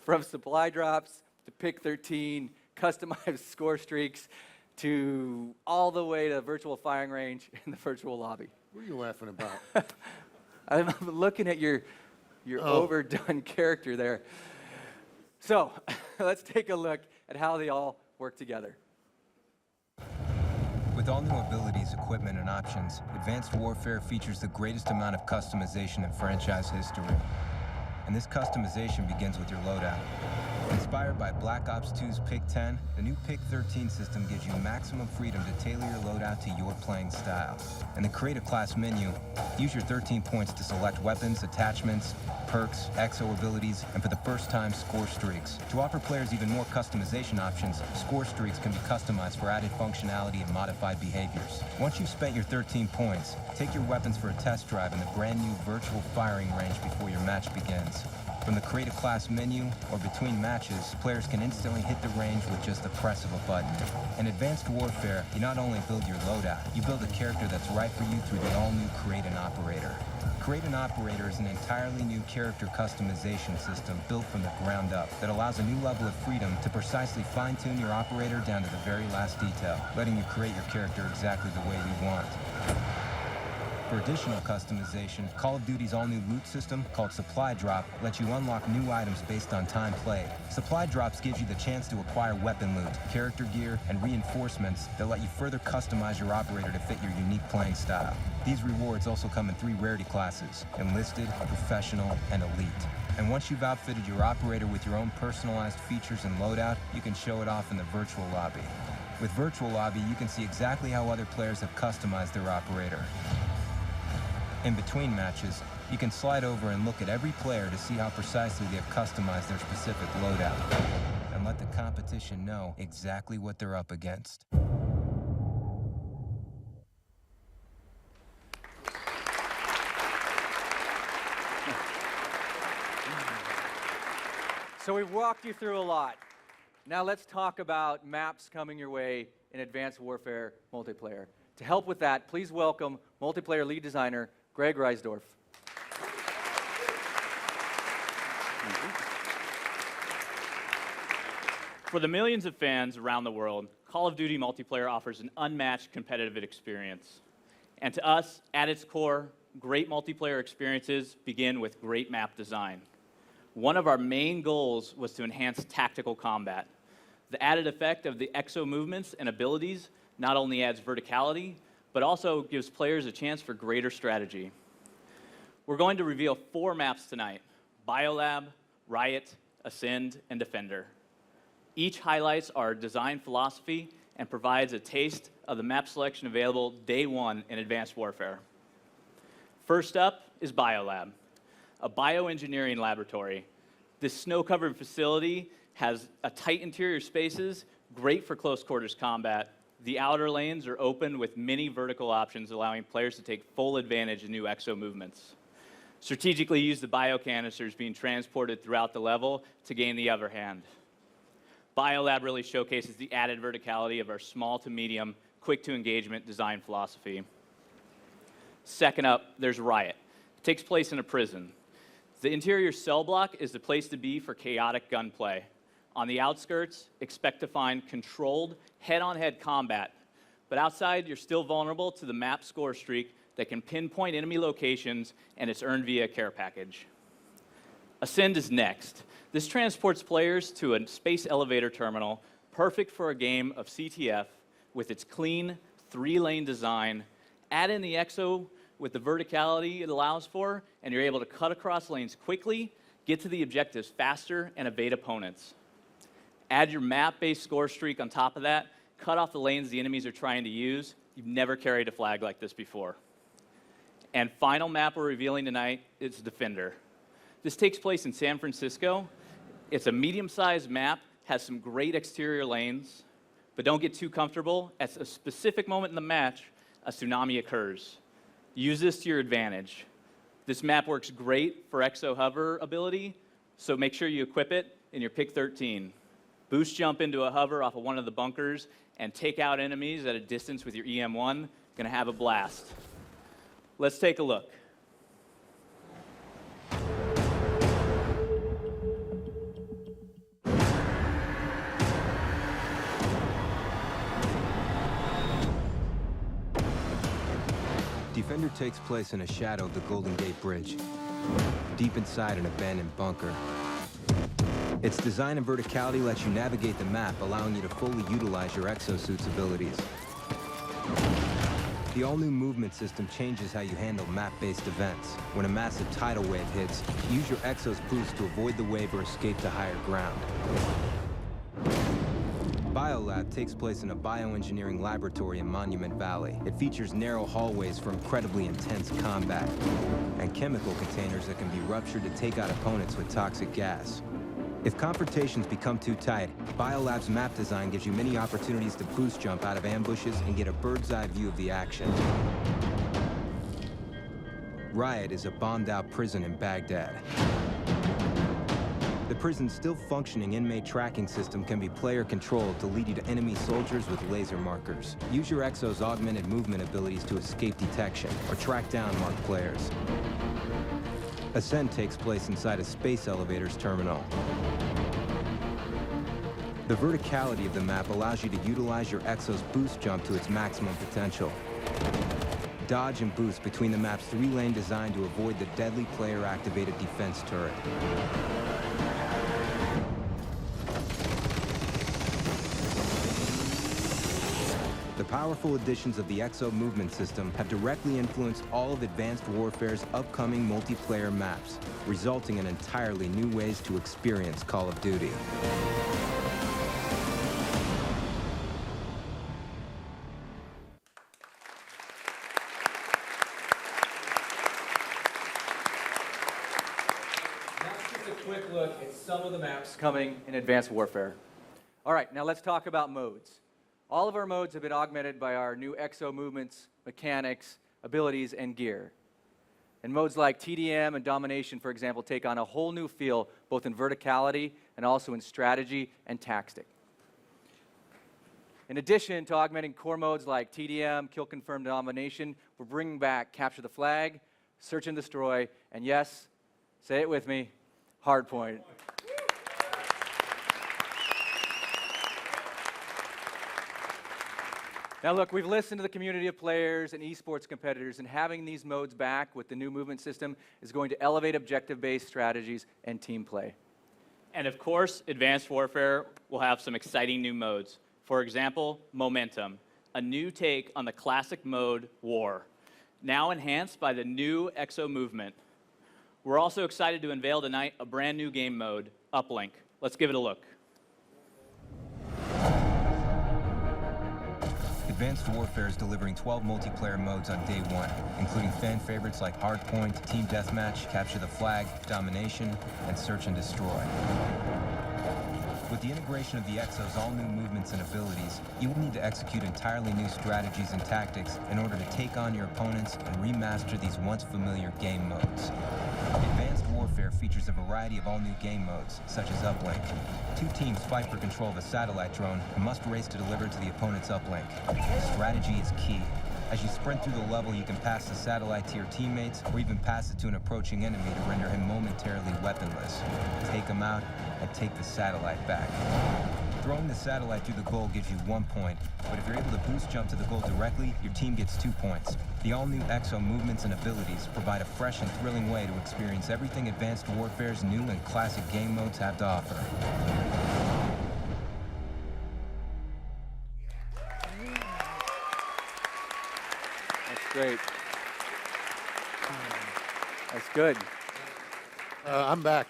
From supply drops to pick 13, customized score streaks, to all the way to virtual firing range in the virtual lobby. What are you laughing about? I'm looking at your overdone character there. So let's take a look at how they all work together. With all new abilities, equipment, and options, Advanced Warfare features the greatest amount of customization in franchise history. And this customization begins with your loadout. Inspired by Black Ops 2's Pick 10, the new Pick 13 system gives you maximum freedom to tailor your loadout to your playing style. In the Create a Class menu, use your 13 points to select weapons, attachments, perks, exo abilities, and for the first time, score streaks. To offer players even more customization options, score streaks can be customized for added functionality and modified behaviors. Once you've spent your 13 points, take your weapons for a test drive in the brand new virtual firing range before your match begins. From the Create a Class menu or between matches, players can instantly hit the range with just the press of a button. In Advanced Warfare, you not only build your loadout, you build a character that's right for you through the all-new Create an Operator. Create an Operator is an entirely new character customization system built from the ground up that allows a new level of freedom to precisely fine-tune your operator down to the very last detail, letting you create your character exactly the way you want. For additional customization, Call of Duty's all-new loot system, called Supply Drop, lets you unlock new items based on time played. Supply Drops gives you the chance to acquire weapon loot, character gear, and reinforcements that let you further customize your operator to fit your unique playing style. These rewards also come in 3 rarity classes: Enlisted, Professional, and Elite. And once you've outfitted your operator with your own personalized features and loadout, you can show it off in the virtual lobby. With Virtual Lobby, you can see exactly how other players have customized their operator. In between matches, you can slide over and look at every player to see how precisely they've customized their specific loadout, and let the competition know exactly what they're up against. So we've walked you through a lot. Now let's talk about maps coming your way in Advanced Warfare multiplayer. To help with that, please welcome multiplayer lead designer Greg Reisdorf. For the millions of fans around the world, Call of Duty multiplayer offers an unmatched competitive experience. And to us, at its core, great multiplayer experiences begin with great map design. One of our main goals was to enhance tactical combat. The added effect of the exo movements and abilities not only adds verticality, but also gives players a chance for greater strategy. We're going to reveal 4 maps tonight: Biolab, Riot, Ascend, and Defender. Each highlights our design philosophy and provides a taste of the map selection available day one in Advanced Warfare. First up is Biolab, a bioengineering laboratory. This snow-covered facility has tight interior spaces, great for close quarters combat. The outer lanes are open with many vertical options, allowing players to take full advantage of new exo movements. Strategically use the biocanisters being transported throughout the level to gain the upper hand. Biolab really showcases the added verticality of our small to medium, quick to engagement design philosophy. Second up, there's Riot. It takes place in a prison. The interior cell block is the place to be for chaotic gunplay. On the outskirts, expect to find controlled head-on-head combat. But outside, you're still vulnerable to the map score streak that can pinpoint enemy locations, and it's earned via a care package. Ascend is next. This transports players to a space elevator terminal, perfect for a game of CTF with its clean 3-lane design. Add in the exo with the verticality it allows for, and you're able to cut across lanes quickly, get to the objectives faster, and evade opponents. Add your map-based score streak on top of that, cut off the lanes the enemies are trying to use. You've never carried a flag like this before. And final map we're revealing tonight is Defender. This takes place in San Francisco. It's a medium-sized map, has some great exterior lanes, but don't get too comfortable. At a specific moment in the match, a tsunami occurs. Use this to your advantage. This map works great for Exo hover ability, so make sure you equip it in your pick 13. Boost jump into a hover off of one of the bunkers and take out enemies at a distance with your EM1. Gonna have a blast. Let's take a look. Defender takes place in a shadow of the Golden Gate Bridge, deep inside an abandoned bunker. Its design and verticality lets you navigate the map, allowing you to fully utilize your exosuit's abilities. The all-new movement system changes how you handle map-based events. When a massive tidal wave hits, use your exo's boost to avoid the wave or escape to higher ground. Biolab takes place in a bioengineering laboratory in Monument Valley. It features narrow hallways for incredibly intense combat, and chemical containers that can be ruptured to take out opponents with toxic gas. If confrontations become too tight, Biolab's map design gives you many opportunities to boost jump out of ambushes and get a bird's-eye view of the action. Riot is a bombed-out prison in Baghdad. The prison's still functioning inmate tracking system can be player-controlled to lead you to enemy soldiers with laser markers. Use your Exo's augmented movement abilities to escape detection or track down marked players. Ascent takes place inside a space elevator's terminal. The verticality of the map allows you to utilize your Exo's boost jump to its maximum potential. Dodge and boost between the map's 3-lane design to avoid the deadly player-activated defense turret. The powerful additions of the Exo movement system have directly influenced all of Advanced Warfare's upcoming multiplayer maps, resulting in entirely new ways to experience Call of Duty. That's just a quick look at some of the maps coming in Advanced Warfare. All right, now let's talk about modes. All of our modes have been augmented by our new Exo movements, mechanics, abilities, and gear. And modes like TDM and Domination, for example, take on a whole new feel, both in verticality and also in strategy and tactic. In addition to augmenting core modes like TDM, Kill Confirm, Domination, we're bringing back Capture the Flag, Search and Destroy, and yes, say it with me, Hardpoint. Now look, we've listened to the community of players and esports competitors, and having these modes back with the new movement system is going to elevate objective-based strategies and team play. And of course, Advanced Warfare will have some exciting new modes. For example, Momentum, a new take on the classic mode War, now enhanced by the new Exo movement. We're also excited to unveil tonight a brand new game mode, Uplink. Let's give it a look. Advanced Warfare is delivering 12 multiplayer modes on day one, including fan favorites like Hardpoint, Team Deathmatch, Capture the Flag, Domination, and Search and Destroy. With the integration of the Exo's all-new movements and abilities, you will need to execute entirely new strategies and tactics in order to take on your opponents and remaster these once familiar game modes. Advanced Warfare features a variety of all-new game modes, such as Uplink. 2 teams fight for control of a satellite drone and must race to deliver to the opponent's uplink. Strategy is key. As you sprint through the level, you can pass the satellite to your teammates, or even pass it to an approaching enemy to render him momentarily weaponless. Take him out, and take the satellite back. Throwing the satellite through the goal gives you 1 point, but if you're able to boost jump to the goal directly, your team gets 2 points. The all-new Exo movements and abilities provide a fresh and thrilling way to experience everything Advanced Warfare's new and classic game modes have to offer. That's great. That's good. I'm back.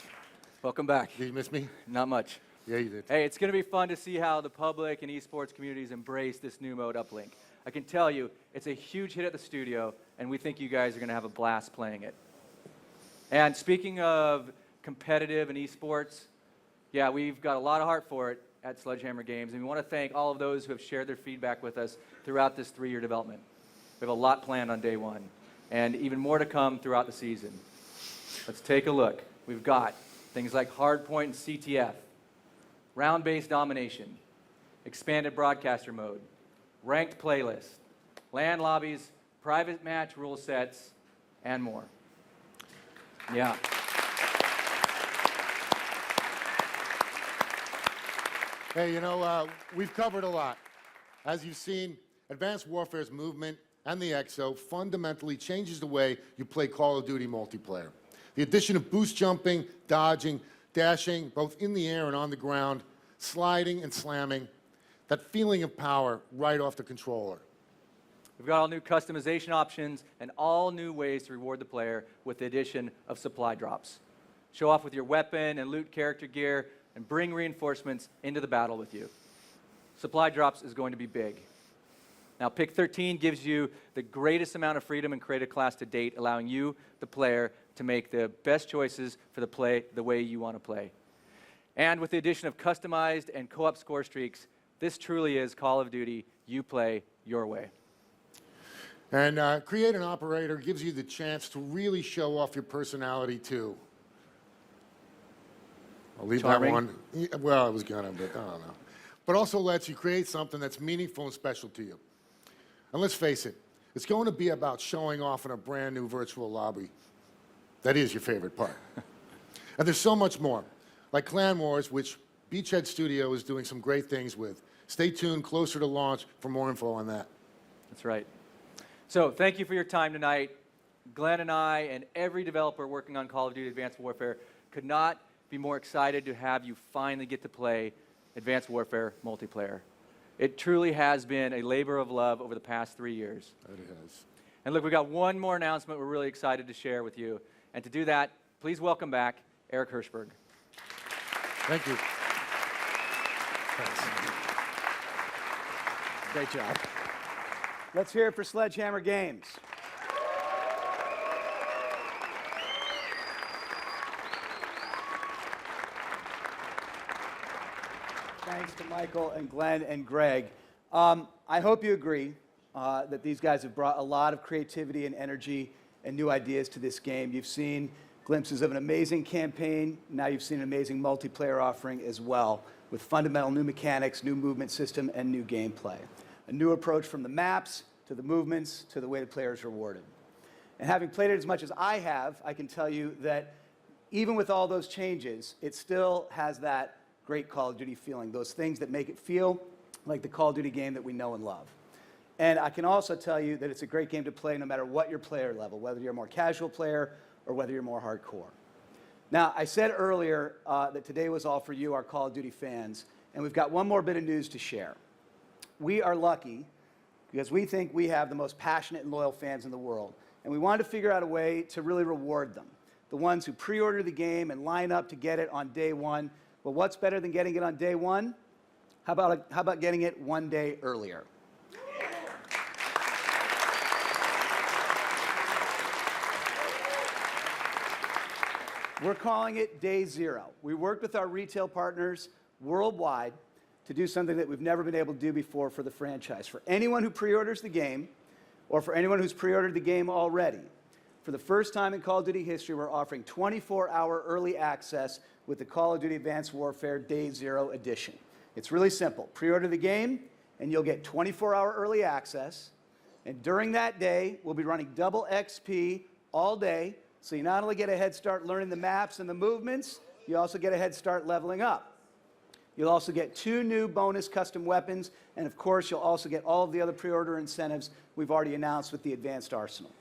Welcome back. Did you miss me? Not much. Yeah, you did. Hey, it's going to be fun to see how the public and esports communities embrace this new mode Uplink. I can tell you, it's a huge hit at the studio, and we think you guys are going to have a blast playing it. And speaking of competitive and esports, yeah, we've got a lot of heart for it at Sledgehammer Games, and we want to thank all of those who have shared their feedback with us throughout this 3-year development. We have a lot planned on day one, and even more to come throughout the season. Let's take a look. We've got things like Hardpoint and CTF, round-based domination, expanded broadcaster mode, ranked playlist, LAN lobbies, private match rule sets, and more. Yeah. Hey, you know, we've covered a lot. As you've seen, Advanced Warfare's movement and the EXO fundamentally changes the way you play Call of Duty multiplayer. The addition of boost jumping, dodging, dashing, both in the air and on the ground, sliding and slamming, that feeling of power right off the controller. We've got all new customization options and all new ways to reward the player with the addition of supply drops. Show off with your weapon and loot character gear and bring reinforcements into the battle with you. Supply drops is going to be big. Now, Pick 13 gives you the greatest amount of freedom in Create a Class to date, allowing you, the player, to make the best choices for the way you want to play. And with the addition of customized and co-op score streaks, this truly is Call of Duty. You play your way. And Create an Operator gives you the chance to really show off your personality, too. I'll leave Charming. that one. Yeah, well, I was gonna, but I don't know. But also lets you create something that's meaningful and special to you. And let's face it, it's going to be about showing off in a brand new virtual lobby. That is your favorite part. And there's so much more, like Clan Wars, which Beachhead Studio is doing some great things with. Stay tuned closer to launch for more info on that. That's right. So thank you for your time tonight. Glenn and I and every developer working on Call of Duty Advanced Warfare could not be more excited to have you finally get to play Advanced Warfare multiplayer. It truly has been a labor of love over the past 3 years. It has. And look, we've got one more announcement we're really excited to share with you. And to do that, please welcome back Eric Hirschberg. Thank you. Thanks. Great job. Let's hear it for Sledgehammer Games. Thanks to Michael and Glenn and Greg. I hope you agree that these guys have brought a lot of creativity and energy and new ideas to this game. You've seen glimpses of an amazing campaign. Now you've seen an amazing multiplayer offering as well, with fundamental new mechanics, new movement system, and new gameplay. A new approach from the maps to the movements to the way the player is rewarded. And having played it as much as I have, I can tell you that even with all those changes, it still has that great Call of Duty feeling, those things that make it feel like the Call of Duty game that we know and love. And I can also tell you that it's a great game to play no matter what your player level, whether you're a more casual player or whether you're more hardcore. Now, I said earlier that today was all for you, our Call of Duty fans, and we've got one more bit of news to share. We are lucky because we think we have the most passionate and loyal fans in the world, and we wanted to figure out a way to really reward them. The ones who pre-order the game and line up to get it on day one. Well, what's better than getting it on day one? How about getting it one day earlier? We're calling it Day Zero. We worked with our retail partners worldwide to do something that we've never been able to do before for the franchise. For anyone who pre-orders the game, or for anyone who's pre-ordered the game already, for the first time in Call of Duty history, we're offering 24-hour early access with the Call of Duty Advanced Warfare Day Zero Edition. It's really simple. Pre-order the game, and you'll get 24-hour early access. And during that day, we'll be running double XP all day, so you not only get a head start learning the maps and the movements, you also get a head start leveling up. You'll also get 2 new bonus custom weapons, and of course, you'll also get all of the other pre-order incentives we've already announced with the Advanced Arsenal.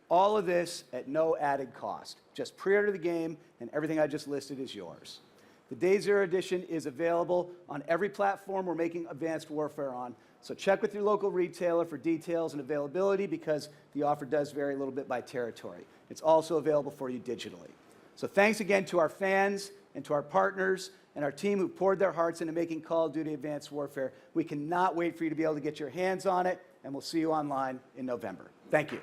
All of this at no added cost. Just pre-order the game, and everything I just listed is yours. The Day Zero Edition is available on every platform we're making Advanced Warfare on, so check with your local retailer for details and availability because the offer does vary a little bit by territory. It's also available for you digitally. So thanks again to our fans and to our partners and our team who poured their hearts into making Call of Duty Advanced Warfare. We cannot wait for you to be able to get your hands on it, and we'll see you online in November. Thank you.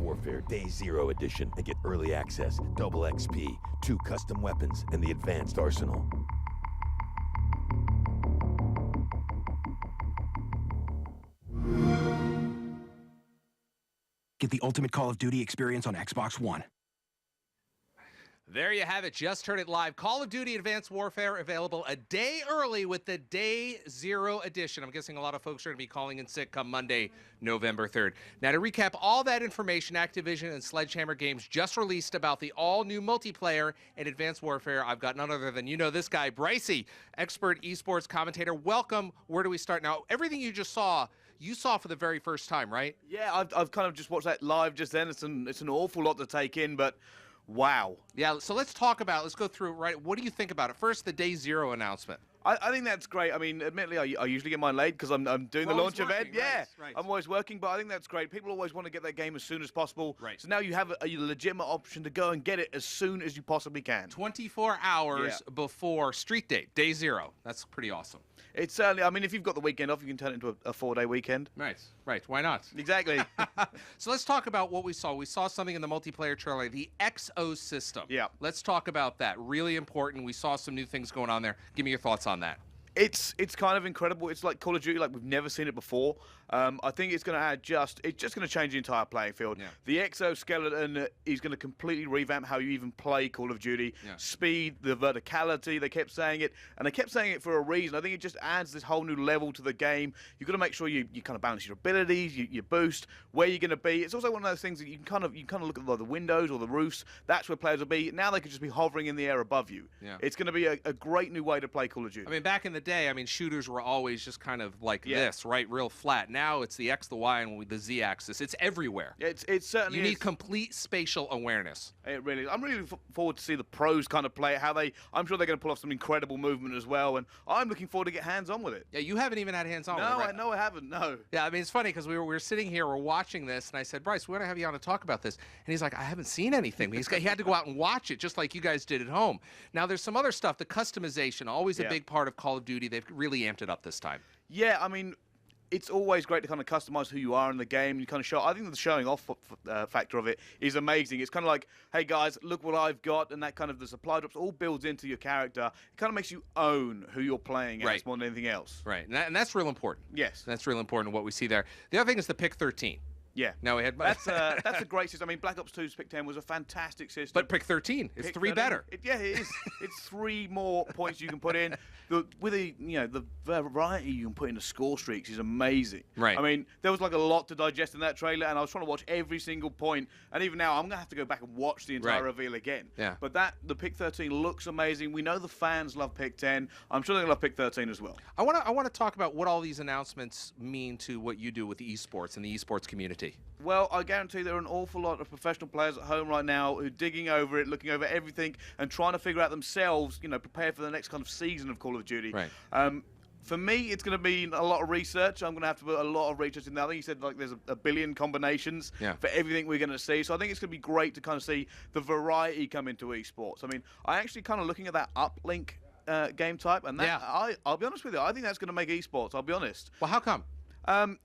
Warfare Day Zero Edition and get early access, double XP, 2 custom weapons, and the advanced arsenal. Get the ultimate Call of Duty experience on Xbox One. There you have it. Just heard it live. Call of Duty Advanced Warfare available a day early with the Day Zero Edition. I'm guessing a lot of folks are going to be calling in sick come Monday, November 3rd. Now, to recap all that information, Activision and Sledgehammer Games just released about the all-new multiplayer and Advanced Warfare. I've got none other than this guy, Brycey, expert esports commentator. Welcome. Where do we start? Now, everything you just saw, you saw for the very first time, right? Yeah, I've kind of just watched that live just then. It's an awful lot to take in, but wow. Yeah, so let's go through, right? What do you think about it? First, the Day Zero announcement. I think that's great. I mean, admittedly, I usually get mine late because I'm doing the launch event. Yeah, right. I'm always working, but I think that's great. People always want to get their game as soon as possible. Right. So now you have a legitimate option to go and get it as soon as you possibly can. 24 hours before Street Date, Day Zero. That's pretty awesome. It's certainly, I mean, if you've got the weekend off, you can turn it into a 4-day weekend. Right. Why not? Exactly. So let's talk about what we saw. We saw something in the multiplayer trailer, the XO system. Yeah. Let's talk about that. Really important. We saw some new things going on there. Give me your thoughts on that. It's kind of incredible. It's like Call of Duty, like we've never seen it before. I think it's going to add it's just going to change the entire playing field. Yeah. The exoskeleton is going to completely revamp how you even play Call of Duty. Yeah. Speed, the verticality, they kept saying it, and they kept saying it for a reason. I think it just adds this whole new level to the game. You've got to make sure you kind of balance your abilities, you boost, where you're going to be. It's also one of those things that you can kind of look at the windows or the roofs. That's where players will be. Now they could just be hovering in the air above you. Yeah. It's going to be a great new way to play Call of Duty. I mean, back in the day, shooters were always just kind of like this, right? Real flat. Now it's the X, the Y, and with the Z axis. It's everywhere. It's certainly You need complete spatial awareness. It really is. I'm really looking forward to see the pros kind of play it, I'm sure they're going to pull off some incredible movement as well, and I'm looking forward to get hands-on with it. Yeah, you haven't even had hands-on with it, right? No, I haven't, no. Yeah, I mean, it's funny because we were sitting here, we're watching this, and I said, Bryce, we want to have you on to talk about this. And he's like, I haven't seen anything. He had to go out and watch it, just like you guys did at home. Now, there's some other stuff. The customization, always a big part of Call of Duty. They've really amped it up this time. Yeah, I mean, it's always great to kind of customize who you are in the game. You kind of show. I think the showing off factor of it is amazing. It's kind of like, hey guys, look what I've got, and that kind of the supply drops all builds into your character. It kind of makes you own who you're playing as more than anything else. Right, and that's real important. Yes, that's real important. What we see there. The other thing is the Pick 13. Yeah. No, we had that's a great system. I mean, Black Ops 2's Pick 10 was a fantastic system. But Pick 13 is 3 better. It is. It's 3 more points you can put in. The variety you can put in the score streaks is amazing. Right. I mean, there was like a lot to digest in that trailer, and I was trying to watch every single point. And even now, I'm gonna have to go back and watch the entire reveal again. Yeah. But the Pick 13 looks amazing. We know the fans love Pick 10. I'm sure they're gonna love Pick 13 as well. I wanna talk about what all these announcements mean to what you do with the esports and the esports community. Well, I guarantee there are an awful lot of professional players at home right now who are digging over it, looking over everything, and trying to figure out themselves, prepare for the next kind of season of Call of Duty. Right. For me, it's going to be a lot of research. I'm going to have to put a lot of research in there. I think you said there's a billion combinations for everything we're going to see. So I think it's going to be great to kind of see the variety come into esports. I mean, I actually kind of looking at that uplink game type, and that, I'll be honest with you, I think that's going to make esports. I'll be honest. Well, how come?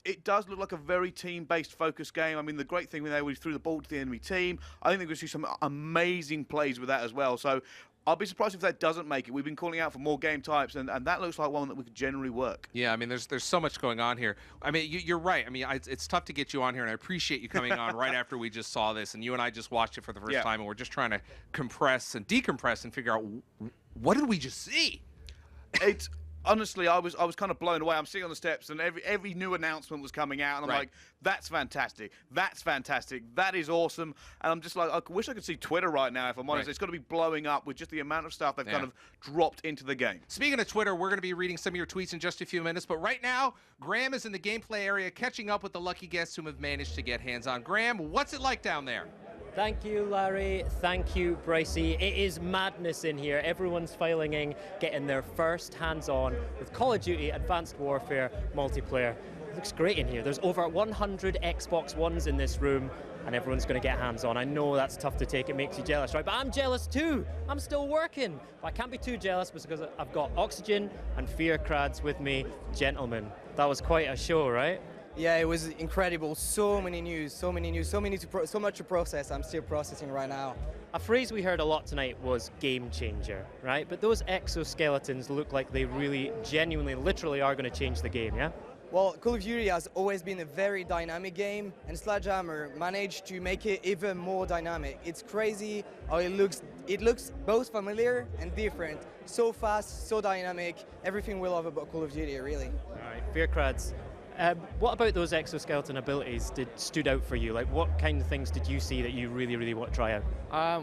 It does look like a very team-based focused game. I mean, the great thing with that was threw the ball to the enemy team. I think they're going to see some amazing plays with that as well. So I'll be surprised if that doesn't make it. We've been calling out for more game types, and that looks like one that would generally work. Yeah, I mean, there's so much going on here. I mean, you're right. I mean, it's tough to get you on here, and I appreciate you coming on right after we just saw this, and you and I just watched it for the first time, and we're just trying to compress and decompress and figure out what did we just see? It's... Honestly, I was kind of blown away. I'm sitting on the steps, and every new announcement was coming out, and I'm like, that's fantastic. That's fantastic. That is awesome. And I'm just like, I wish I could see Twitter right now, if I'm honest. It's got to be blowing up with just the amount of stuff they've kind of dropped into the game. Speaking of Twitter, we're going to be reading some of your tweets in just a few minutes, but right now, Graham is in the gameplay area catching up with the lucky guests whom have managed to get hands-on. Graham, what's it like down there? Thank you, Larry. Thank you, Brycey. It is madness in here. Everyone's filing in, getting their first hands-on with Call of Duty Advanced Warfare multiplayer. It looks great in here. There's over 100 Xbox Ones in this room, and everyone's going to get hands-on. I know that's tough to take. It makes you jealous, right? But I'm jealous too. I'm still working. But I can't be too jealous because I've got Oxygen and Fear Crads with me. Gentlemen, that was quite a show, right? Yeah, it was incredible. So many news, so much to process. I'm still processing right now. A phrase we heard a lot tonight was game changer, right? But those exoskeletons look like they really, genuinely, literally are going to change the game, yeah? Well, Call of Duty has always been a very dynamic game, and Sledgehammer managed to make it even more dynamic. It's crazy how it looks. It looks both familiar and different. So fast, so dynamic. Everything we love about Call of Duty, really. All right, Fearcrads. What about those exoskeleton abilities stood out for you? Like, what kind of things did you see that you really, really want to try out?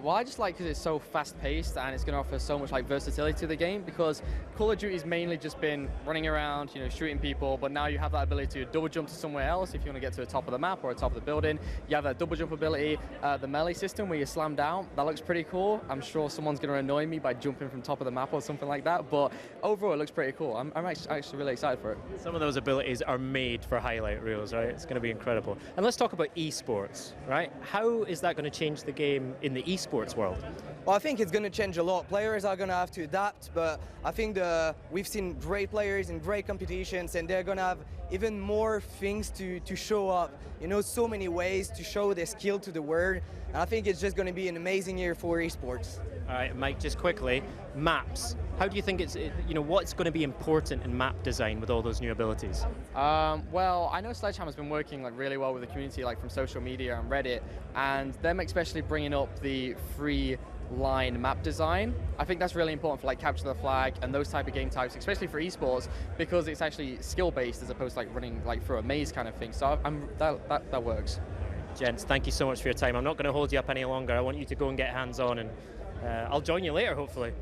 Well, I just like because it's so fast-paced and it's going to offer so much like versatility to the game. Because Call of Duty's mainly just been running around, you know, shooting people. But now you have that ability to double jump to somewhere else if you want to get to the top of the map or the top of the building. You have that double jump ability, the melee system where you slam down. That looks pretty cool. I'm sure someone's going to annoy me by jumping from top of the map or something like that. But overall, it looks pretty cool. I'm actually really excited for it. Some of those abilities are made for highlight reels, right? It's going to be incredible. And let's talk about esports, right? How is that going to change the game in the esports world? Well, I think it's going to change a lot. Players are going to have to adapt, but I think we've seen great players in great competitions, and they're going to have even more things to show up. You know, so many ways to show their skill to the world. And I think it's just going to be an amazing year for esports. All right, Mike, just quickly, maps. How do you think what's going to be important in map design with all those new abilities? Well, I know Sledgehammer's been working like really well with the community, like from social media and Reddit, and them especially bringing up the free line map design. I think that's really important for like capture the flag and those type of game types, especially for esports, because it's actually skill based as opposed to like running like through a maze kind of thing. So that works. Gents, thank you so much for your time. I'm not going to hold you up any longer. I want you to go and get hands on, and I'll join you later, hopefully.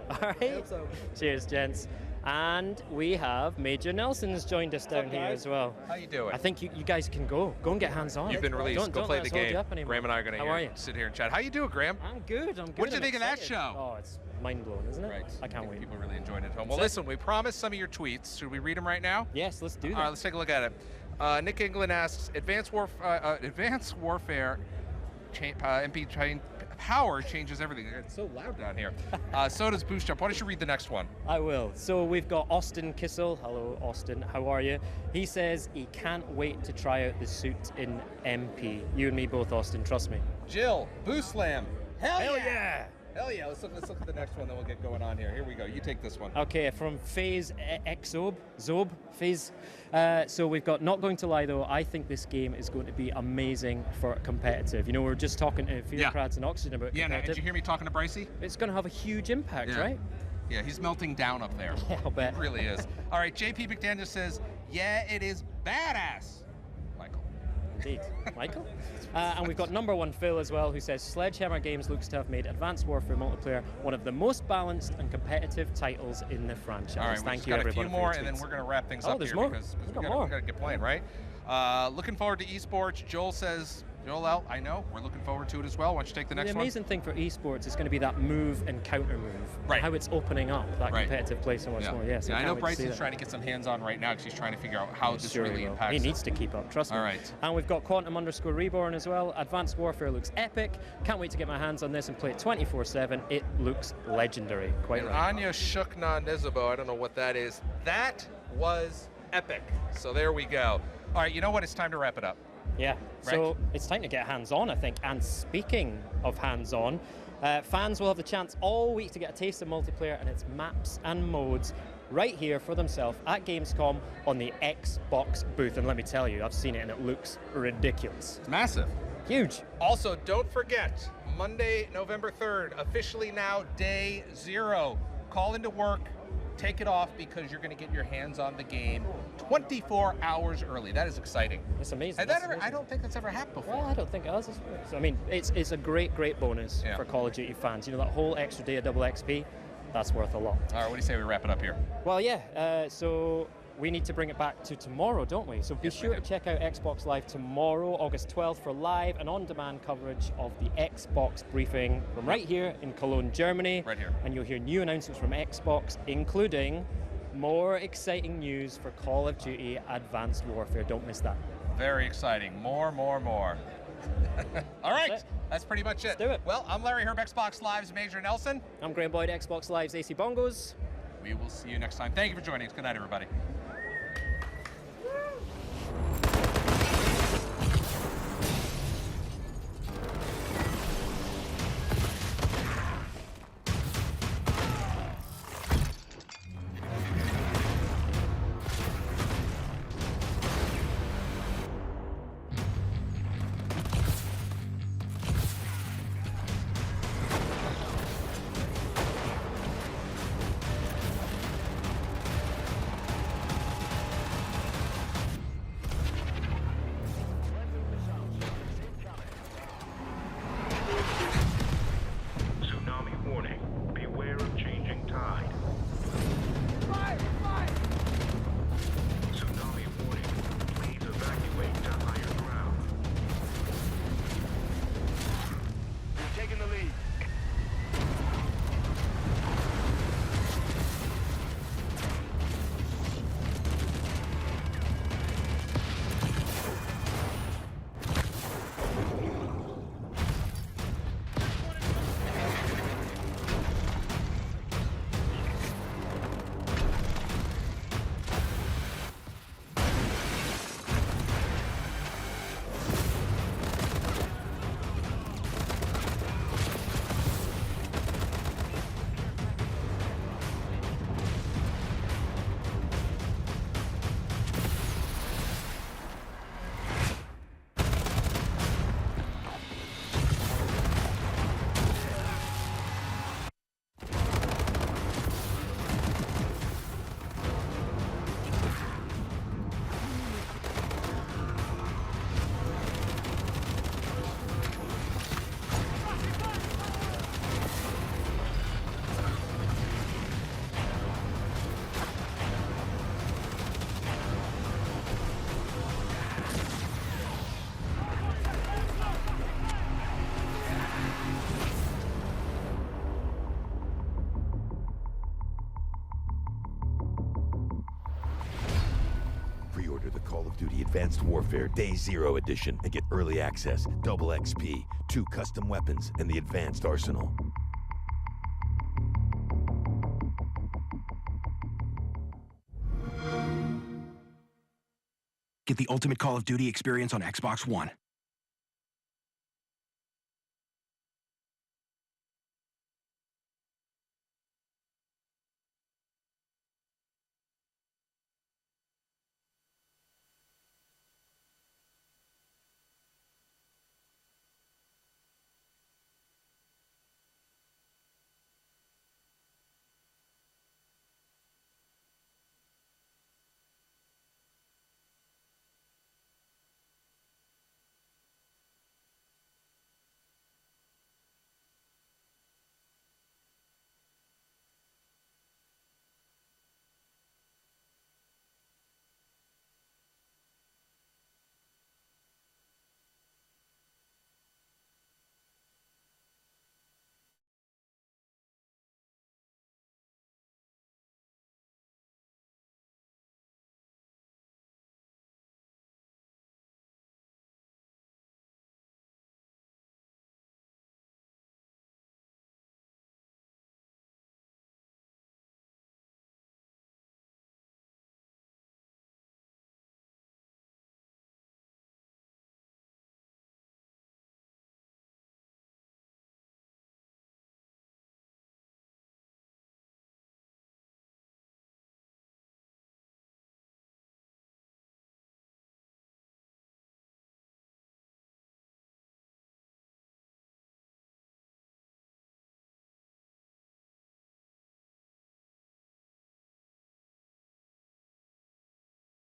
All right. I hope so. Cheers, gents. And we have Major Nelson's joined us down here as well. How you doing? I think you guys can go and get hands on. You've been released. Go play the game. Graham and I are going to sit here and chat. How you doing, Graham? I'm good. What did you think of that show? Oh, it's mind-blowing, isn't it? Right. I can't wait. People really enjoyed it at home. Well, listen, we promised some of your tweets. Should we read them right now? Yes, let's do that. All right, let's take a look at it. Nick England asks, Advanced Warfare MP power changes everything. It's so loud down here. So does Boost Jump. Why don't you read the next one? I will. So we've got Austin Kissel. Hello, Austin. How are you? He says he can't wait to try out the suit in MP. You and me both, Austin. Trust me. Jill, Boost Slam. Hell yeah! Hell yeah. Let's look at the next one, then we'll get going on here. Here we go. You take this one. Okay, from FaZe FaZe. So we've got, not going to lie though, I think this game is going to be amazing for competitive. You know, we're just talking to Fearcrads and Oxygen about competitive. Yeah, did you hear me talking to Bricey? It's going to have a huge impact, right? Yeah, he's melting down up there. Yeah, I'll bet. He really is. All right, JP McDaniel says, yeah, it is badass. Indeed. Michael? And we've got number one Phil as well, who says Sledgehammer Games looks to have made Advanced Warfare multiplayer one of the most balanced and competitive titles in the franchise. All right, Thank we've you, got everybody. A few more, and then we're going to wrap things up there's here more. because we We've got to get playing, right? Looking forward to esports. Joel says, Joel L, I know, we're looking forward to it as well. Why don't you take the next one? The amazing thing for esports is going to be that move and counter move. Right. How it's opening up that competitive play so much more. Yes. Yeah, I know Bryson's trying to get some hands on right now because he's trying to figure out how this really impacts. He needs to keep up, trust me. All right. And we've got Quantum_Reborn as well. Advanced Warfare looks epic. Can't wait to get my hands on this and play it 24/7. It looks legendary. Quite right. Anya Shukna Nezubo, I don't know what that is. That was epic. So there we go. All right, you know what? It's time to wrap it up. Yeah, so it's time to get hands-on, I think. And speaking of hands-on, fans will have the chance all week to get a taste of multiplayer and its maps and modes right here for themselves at Gamescom on the Xbox booth. And let me tell you, I've seen it and it looks ridiculous. It's massive. Huge. Also, don't forget, Monday, November 3rd, officially now day 0. Call into work. Take it off because you're going to get your hands on the game 24 hours early. That is exciting. It's amazing. I don't think that's ever happened before. Well, I don't think it has. So, I mean, it's a great bonus for Call of Duty fans. You know, that whole extra day of double XP, that's worth a lot. All right, what do you say we wrap it up here? Well, yeah, so we need to bring it back to tomorrow, don't we? So be sure to check out Xbox Live tomorrow, August 12th, for live and on-demand coverage of the Xbox briefing from right here in Cologne, Germany. Right here. And you'll hear new announcements from Xbox, including more exciting news for Call of Duty Advanced Warfare. Don't miss that. Very exciting. More. All right, that's pretty much it. Let's do it. Well, I'm Larry Herb, Xbox Live's Major Nelson. I'm Graham Boyd, Xbox Live's AC Bongos. We will see you next time. Thank you for joining us. Good night, everybody. Pre-order the Call of Duty Advanced Warfare Day Zero Edition and get early access, double XP, 2 custom weapons, and the advanced arsenal. Get the ultimate Call of Duty experience on Xbox One.